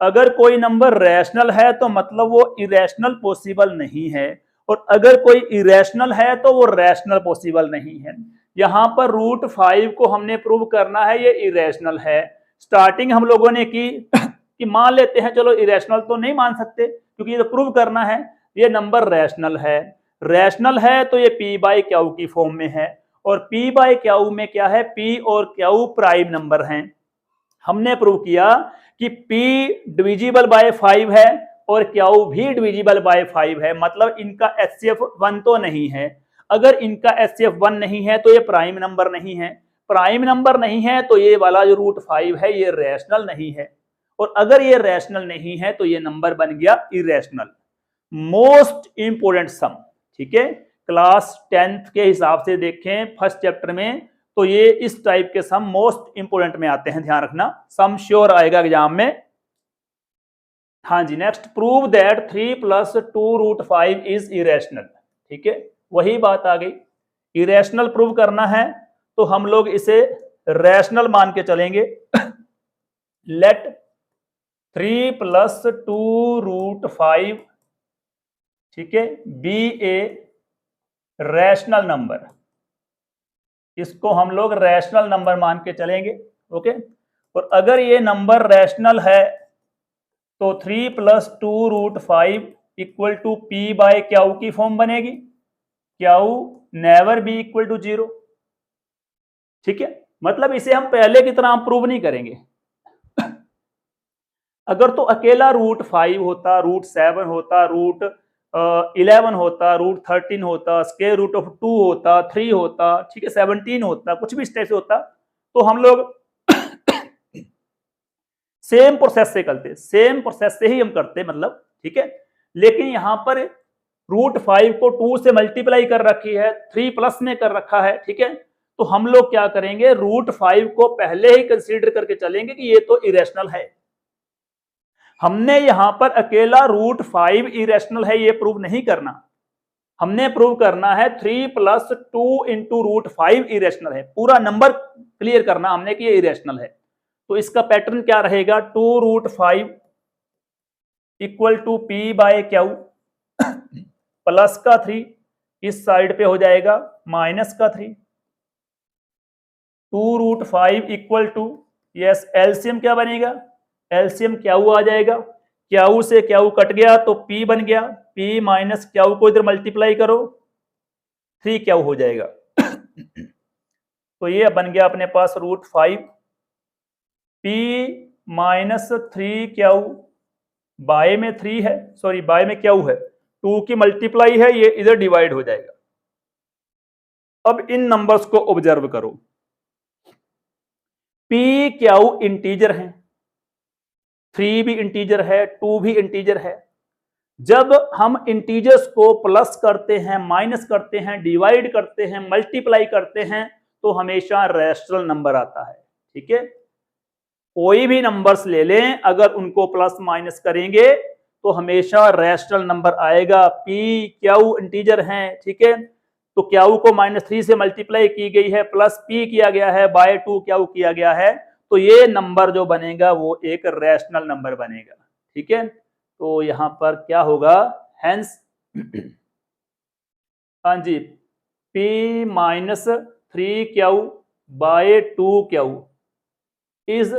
अगर कोई नंबर रैशनल है तो मतलब वो इरेशनल पॉसिबल नहीं है, और अगर कोई इरेशनल है तो वो रैशनल पॉसिबल नहीं है। यहां पर √5 को हमने प्रूव करना है ये इरेशनल है। स्टार्टिंग हम लोगों ने की कि मान लेते हैं, चलो इरेशनल तो नहीं मान सकते क्योंकि ये तो प्रूव करना है ये नंबर रैशनल है। रैशनल है तो ये P/Q की फॉर्म में है, और P/Q में क्या है, P और Q प्राइम नंबर हैं। हमने प्रूव किया कि P डिविजिबल बाय 5 है और Q भी डिविजिबल बाय 5 है, मतलब इनका HCF 1 तो नहीं है। अगर इनका HCF 1 नहीं है तो ये प्राइम नंबर नहीं है, प्राइम नंबर नहीं है तो ये वाला जो √5 है ये रैशनल नहीं है, और अगर ये रैशनल नहीं है तो ये नंबर बन गया इरेशनल। मोस्ट इंपोर्टेंट सम, ठीक है, क्लास 10th के हिसाब से देखें फर्स्ट चैप्टर में तो ये इस टाइप के सम मोस्ट इंपोर्टेंट में आते हैं, ध्यान रखना, सम श्योर आएगा एग्जाम में। हाँ जी, next prove that 3 + 2√5 is irrational. ठीक है, वही बात आ गई, इरेशनल प्रूव करना है तो हम लोग इसे रैशनल मान के चलेंगे। लेट 3 + 2√5, ठीक है, बी ए रैशनल नंबर, इसको हम लोग रैशनल नंबर मान के चलेंगे। ओके, और अगर ये नंबर रैशनल है तो 3 + 2√5 इक्वल टू P/Q की फॉर्म बनेगी, Q never be equal to 0। ठीक है, मतलब इसे हम पहले की तरह प्रूव नहीं करेंगे। अगर तो अकेला √5 होता, √7 होता, √11 होता, √13 होता, स्क्वायर रूट ऑफ 2 होता, 3 होता, ठीक है, 17 होता, कुछ भी इस टाइप से होता, तो हम लोग सेम प्रोसेस से करते, सेम प्रोसेस से ही हम करते, मतलब ठीक है। लेकिन यहां पर √5 को 2 से मल्टीप्लाई कर रखी है, 3 प्लस में कर रखा है, ठीक है। तो हम लोग क्या करेंगे, √5 को पहले ही कंसीडर करके चलेंगे कि ये तो इरेशनल है। हमने यहां पर अकेला √5 इरेशनल है ये प्रूव नहीं करना, हमने प्रूव करना है 3 + 2 इंटू √5 इरेशनल है। पूरा नंबर क्लियर करना हमने कि ये इरेशनल है। तो इसका पैटर्न क्या रहेगा, 2√5 इक्वल टू P/Q प्लस का 3 इस साइड पे हो जाएगा माइनस का 3, 2√5 इक्वल टू, यस एलसीएम क्या बनेगा, एलसीएम क्यू आ जाएगा, क्यू से क्यू कट गया तो P बन गया, P माइनस क्यू को इधर मल्टीप्लाई करो 3Q हो जाएगा। तो ये बन गया अपने पास √5 P माइनस 3Q, बाय में 3 है, सॉरी बाय में Q है, 2 की मल्टीप्लाई है, ये इधर डिवाइड हो जाएगा। अब इन नंबर्स को ऑब्जर्व करो, PQ इंटीजर है, 3 भी इंटीजर है, 2 भी इंटीजर है। जब हम इंटीजर्स को प्लस करते हैं, माइनस करते हैं, डिवाइड करते हैं, मल्टीप्लाई करते हैं तो हमेशा रैशनल नंबर आता है, ठीक है। कोई भी नंबर्स ले लें, अगर उनको प्लस माइनस करेंगे तो हमेशा रैशनल नंबर आएगा। PQ इंटीजर हैं, ठीक है, तो Q को -3 से मल्टीप्लाई की गई है, प्लस P किया गया है, बाय 2Q किया गया है, तो ये नंबर जो बनेगा वो एक रैशनल नंबर बनेगा, ठीक है। तो यहां पर क्या होगा, हेंस हाँ जी, P-3Q by 2Q is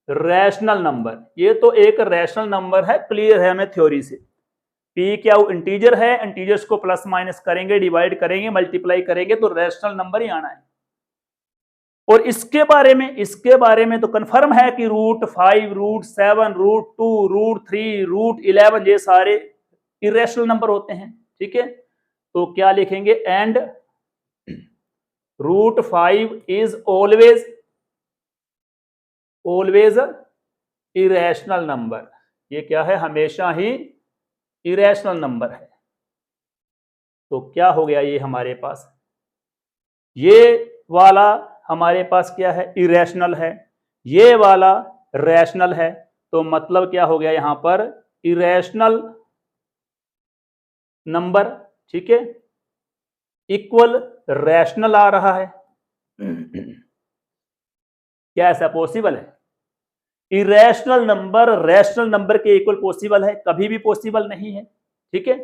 rational number. ये तो एक रैशनल नंबर है, क्लियर है हमें थ्योरी से। PQ इंटीजर है, इंटीजर्स को प्लस माइनस करेंगे, डिवाइड करेंगे, मल्टीप्लाई करेंगे तो रैशनल नंबर ही आना है। और इसके बारे में तो कंफर्म है कि √5, √7, √2, √3, √11 ये सारे इरेशनल नंबर होते हैं, ठीक है। तो क्या लिखेंगे, and √5 is always irrational number. ये क्या है, हमेशा ही इरेशनल नंबर है। तो क्या हो गया, ये हमारे पास ये वाला हमारे पास क्या है, इरेशनल है, ये वाला रैशनल है। तो मतलब क्या हो गया, यहां पर इरेशनल नंबर, ठीक है, इक्वल रैशनल आ रहा है। क्या ऐसा पॉसिबल है, इरेशनल नंबर रैशनल नंबर के इक्वल पॉसिबल है? कभी भी पॉसिबल नहीं है, ठीक है।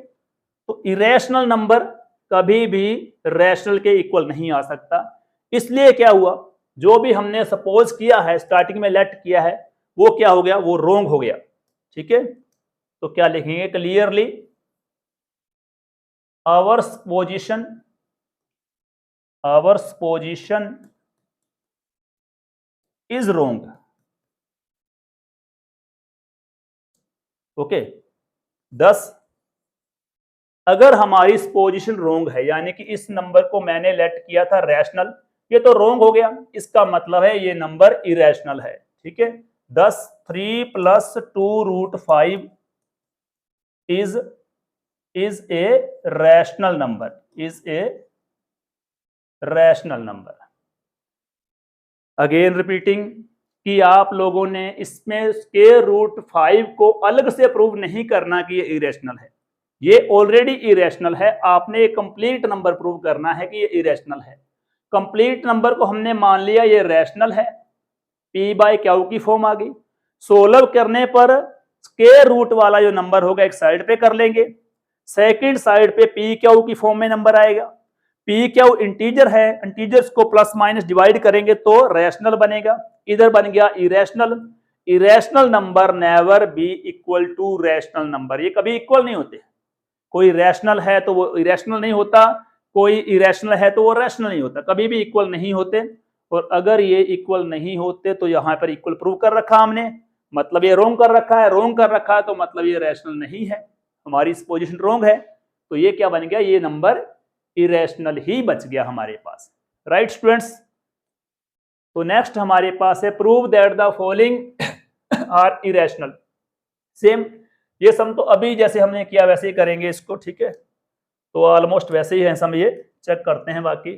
तो इरेशनल नंबर कभी भी रैशनल के इक्वल नहीं आ सकता। इसलिए क्या हुआ, जो भी हमने सपोज किया है, स्टार्टिंग में लेट किया है, वो क्या हो गया, वो रॉन्ग हो गया, ठीक है। तो क्या लिखेंगे, clearly hours position is wrong, okay. 10 अगर हमारी पोजीशन रॉन्ग है, यानी कि इस नंबर को मैंने लेट किया था रैशनल, ये तो रॉन्ग हो गया, इसका मतलब है ये नंबर इरेशनल है, ठीक है। 10 3 + 2√5 is a rational number, again repeating कि आप लोगों ने इसमें √5 को अलग से प्रूव नहीं करना कि ये इरेशनल है, ये ऑलरेडी इरेशनल है। आपने एक कंप्लीट नंबर प्रूव करना है कि ये इरेशनल है। कंप्लीट नंबर को हमने मान लिया ये रैशनल है, P/Q की फॉर्म आ गई। सोल्व करने पर स्क्वायर रूट वाला जो नंबर होगा एक साइड पे कर लेंगे, सेकंड साइड पे PQ की फॉर्म में नंबर आएगा। PQ इंटीजर है, इंटीजर्स को प्लस माइनस डिवाइड करेंगे तो रैशनल बनेगा, इधर बन गया irrational. Irrational number never be equal to rational number, ये कभी इक्वल नहीं होते। कोई रैशनल है तो वो इरेशनल नहीं होता, कोई इरेशनल है तो वो रैशनल नहीं होता, कभी भी इक्वल नहीं होते। और अगर ये इक्वल नहीं होते तो यहां पर इक्वल प्रूव कर रखा हमने, मतलब ये रोंग कर रखा है, रोंग कर रखा है तो मतलब ये रैशनल नहीं है, हमारी पोजीशन रोंग है। तो ये क्या बन गया, ये नंबर इरेशनल ही बच गया हमारे पास, राइट स्टूडेंट्स। तो नेक्स्ट हमारे पास है prove that the following are irrational. Same ये सम तो अभी जैसे हमने किया वैसे ही करेंगे इसको, ठीक है। तो ऑलमोस्ट वैसे ही है सम, ये चेक करते हैं। बाकी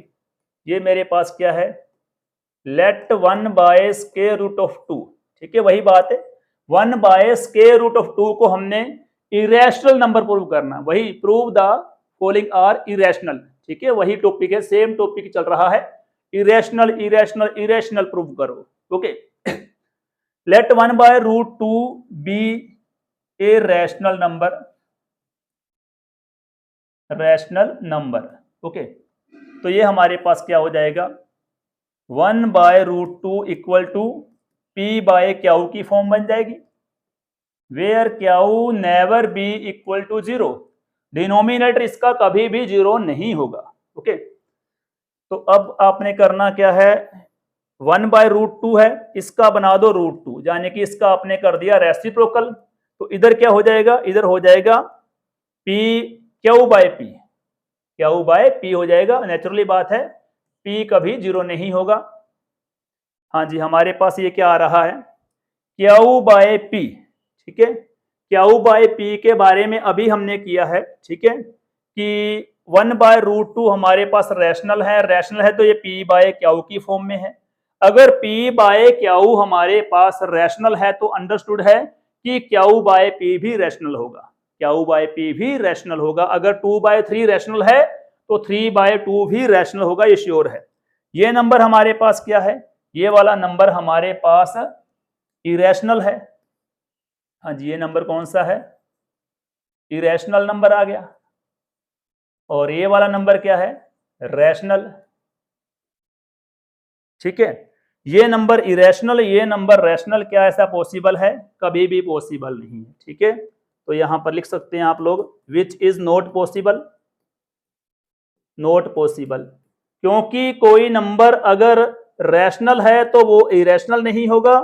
ये मेरे पास क्या है, let 1 by square root of 2, ठीक है, वही बात है। 1 बाय स्क्वायर रूट ऑफ 2 को हमने इरेशनल नंबर प्रूव करना, वही prove the following are irrational, ठीक है, वही टॉपिक है, सेम टॉपिक चल रहा है। इरेशनल इरेशनल इरेशनल प्रूव करो, okay. Let 1 by root 2 be a rational number, rational number, okay. तो ये हमारे पास क्या हो जाएगा, 1 by root 2 equal to P by q की फॉर्म बन जाएगी, where q never be equal to 0, denominator इसका कभी भी 0 नहीं होगा, ओके। तो अब आपने करना क्या है, 1 बाय रूट 2 है, इसका बना दो रूट 2, यानी कि इसका आपने कर दिया रेसिप्रोकल। तो इधर क्या हो जाएगा, इधर हो जाएगा P Q by P, Q by P हो जाएगा। नेचुरली बात है, पी कभी 0 नहीं होगा। हाँ जी, हमारे पास ये क्या आ रहा है, क्यू बाय पी, ठीक है। क्यू बाय पी के बारे में अभी हमने किया है, ठीक है, कि 1 बाय रूट 2 हमारे पास रैशनल है, रैशनल है तो ये पी बाय क्यू की फॉर्म में है। अगर पी बाय क्यू हमारे पास रैशनल है तो अंडरस्टूड है कि क्यू बाय पी भी रैशनल होगा, क्यू बाय पी भी रैशनल होगा। अगर 2 बाय 3 रैशनल है तो 3 बाय 2 भी रैशनल होगा, ये श्योर है। ये नंबर हमारे पास क्या है, ये वाला नंबर हमारे पास इरेशनल है। हाँ जी, ये नंबर कौन सा है, इरेशनल नंबर आ गया। और ये वाला नंबर क्या है, रैशनल, ठीक है। ये नंबर इरेशनल, ये नंबर रैशनल, क्या ऐसा पॉसिबल है, कभी भी पॉसिबल नहीं है, ठीक है। तो यहां पर लिख सकते हैं आप लोग, which is not possible, not possible, क्योंकि कोई नंबर अगर रैशनल है तो वो इरेशनल नहीं होगा,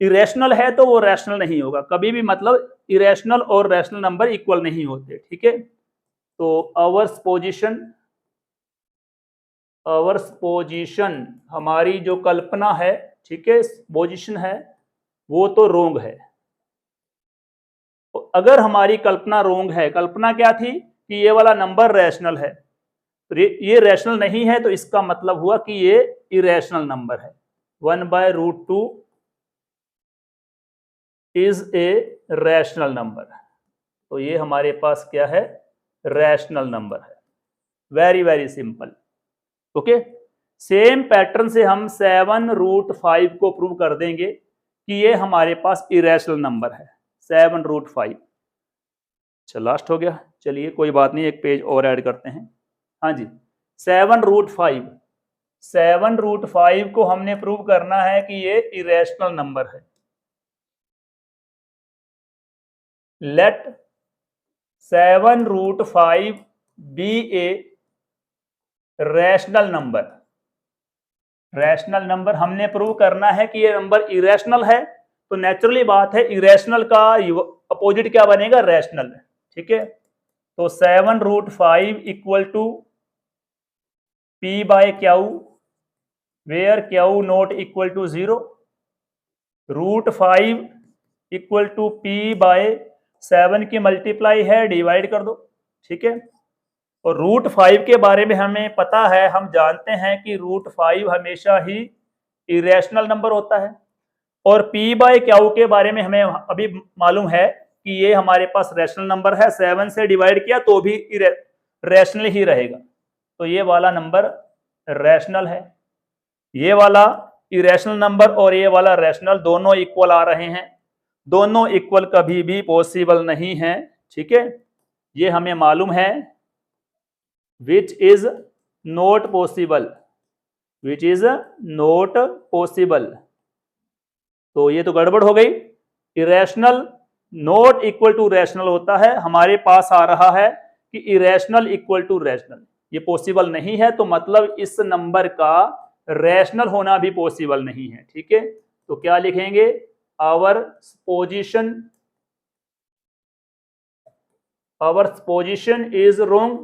इरेशनल है तो वो रैशनल नहीं होगा कभी भी, मतलब इरेशनल और रैशनल नंबर इक्वल नहीं होते, ठीक है। तो आवर्स पोजीशन, आवर्स पोजीशन, हमारी जो कल्पना है, ठीक है, पोजीशन है, वो तो रोंग है। तो अगर हमारी कल्पना रोंग है, कल्पना क्या थी कि ये वाला नंबर रैशनल है, तो ये रैशनल नहीं है, तो इसका मतलब हुआ कि ये इरेशनल नंबर है। 1 by root 2 is a rational number, तो ये हमारे पास क्या है, रैशनल नंबर है। Very very simple, okay. Same pattern से हम 7 रूट 5 को प्रूव कर देंगे कि ये हमारे पास इरेशनल नंबर है, 7 रूट 5। अच्छा, लास्ट हो गया, चलिए कोई बात नहीं, एक पेज और ऐड करते हैं। हाँ जी, 7 रूट 5, 7 रूट 5 को हमने प्रूव करना है कि ये इरेशनल नंबर है। Let 7 root 5 be a rational number, rational number हमने प्रूव करना है कि ये नंबर इरेशनल है, तो नेचुरली बात है इरेशनल का अपोजिट क्या बनेगा, रैशनल, ठीक है। तो 7 root 5 equal to P by q, where q not equal to 0, root 5 equal to P by 7 की मल्टीप्लाई है, डिवाइड कर दो, ठीक है। और रूट 5 के बारे में हमें पता है, हम जानते हैं कि रूट 5 हमेशा ही इरेशनल नंबर होता है। और पी बाय क्यू के बारे में हमें अभी मालूम है कि ये हमारे पास रैशनल नंबर है, 7 से डिवाइड किया तो भी रैशनल ही रहेगा, तो ये वाला नंबर रैशनल है। ये वाला इरेशनल नंबर और ये वाला रैशनल, दोनों इक्वल आ रहे हैं, दोनों इक्वल कभी भी पॉसिबल नहीं है, ठीक है, ये हमें मालूम है। Which is not possible, which is not possible, तो ये तो गड़बड़ हो गई। Irrational not equal to rational होता है, हमारे पास आ रहा है कि इरेशनल इक्वल टू रैशनल, ये पॉसिबल नहीं है, तो मतलब इस नंबर का रैशनल होना भी पॉसिबल नहीं है, ठीक है। तो क्या लिखेंगे, आवर पोजीशन इज रोंग।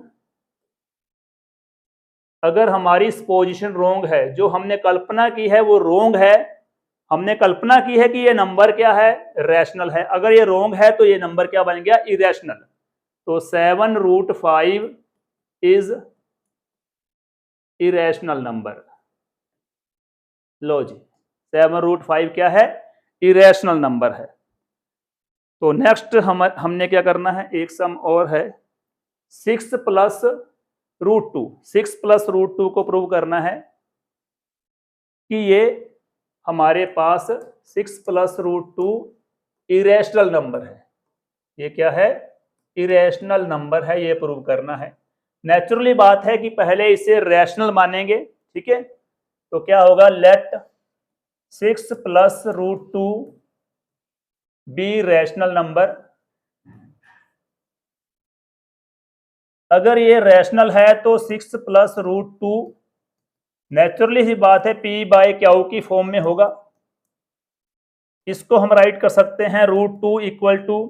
अगर हमारी पोजीशन रोंग है, जो हमने कल्पना की है वो रोंग है, हमने कल्पना की है कि ये नंबर क्या है, रैशनल है। अगर ये रोंग है तो ये नंबर क्या बन गया, इरेशनल। तो 7√5 इज इरेशनल नंबर। लो जी, 7√5 क्या है, इरेशनल नंबर है। तो नेक्स्ट हमने क्या करना है, एक सम और है 6 + √2। 6 + √2 को प्रूव करना है कि ये हमारे पास 6 + √2 इरेशनल नंबर है। ये क्या है, इरेशनल नंबर है, ये प्रूव करना है। नेचुरली बात है कि पहले इसे रैशनल मानेंगे, ठीक है। तो क्या होगा, लेट 6 + √2 बी रैशनल नंबर। अगर ये रैशनल है तो 6 + √2 नेचुरली ही बात है p/q की फॉर्म में होगा। इसको हम राइट कर सकते हैं √2 =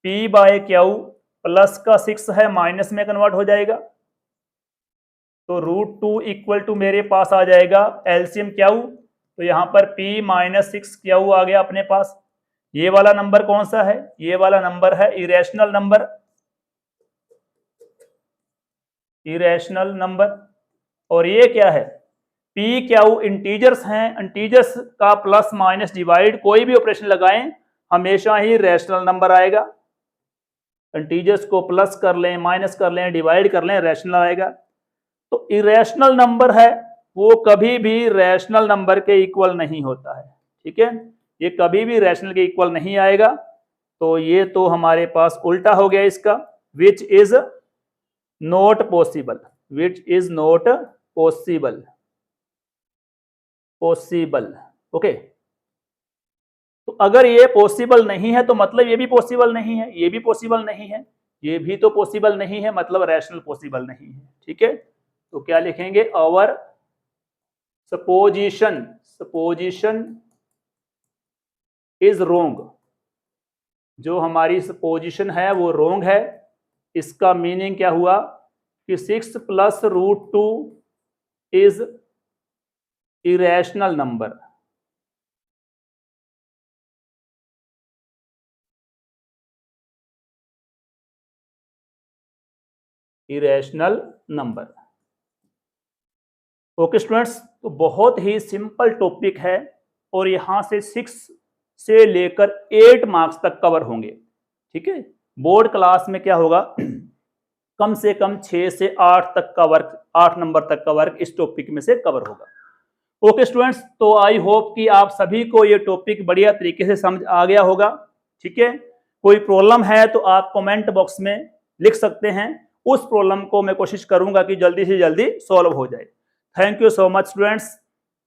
p/q, प्लस का 6 है माइनस में कन्वर्ट हो जाएगा। तो √2 = मेरे पास आ जाएगा एलसीएम क्यू। तो यहां पर p - 6q आ गया अपने पास। ये वाला नंबर कौन सा है, ये वाला नंबर है इरेशनल नंबर, इरेशनल नंबर। और ये क्या है, पी क्यू इंटीजर्स हैं, इंटीजर्स का प्लस माइनस डिवाइड कोई भी ऑपरेशन लगाएं हमेशा ही रैशनल नंबर आएगा। इंटीजर्स को प्लस कर लें, माइनस कर लें, डिवाइड कर लें, रैशनल आएगा। तो इरेशनल नंबर है वो कभी भी रैशनल नंबर के इक्वल नहीं होता है, ठीक है। ये कभी भी रैशनल के इक्वल नहीं आएगा। तो ये तो हमारे पास उल्टा हो गया इसका, which is not possible, which is not possible, possible, okay. तो अगर ये पॉसिबल नहीं है तो मतलब ये भी पॉसिबल नहीं है, ये भी पॉसिबल नहीं है, ये भी तो पॉसिबल नहीं है, मतलब रैशनल पॉसिबल नहीं है, ठीक है। तो क्या लिखेंगे, आवर सपोजिशन, सपोजिशन इज रोंग। जो हमारी सपोजिशन है वो रोंग है। इसका मीनिंग क्या हुआ कि 6 + √2 is irrational number. Irrational number. Okay students, तो बहुत ही सिंपल टॉपिक है और यहां से 6 से लेकर 8 मार्क्स तक कवर होंगे, ठीक है। बोर्ड क्लास में क्या होगा, कम से कम 6 से 8 तक का वर्क, 8 नंबर तक का वर्क इस टॉपिक में से कवर होगा। ओके स्टूडेंट्स, तो आई होप कि आप सभी को ये टॉपिक बढ़िया तरीके से समझ आ गया होगा, ठीक है। कोई प्रॉब्लम है तो आप कमेंट बॉक्स में लिख सकते हैं, उस प्रॉब्लम को मैं कोशिश करूंगा कि जल्दी से जल्दी सॉल्व हो जाए। Thank you so much students.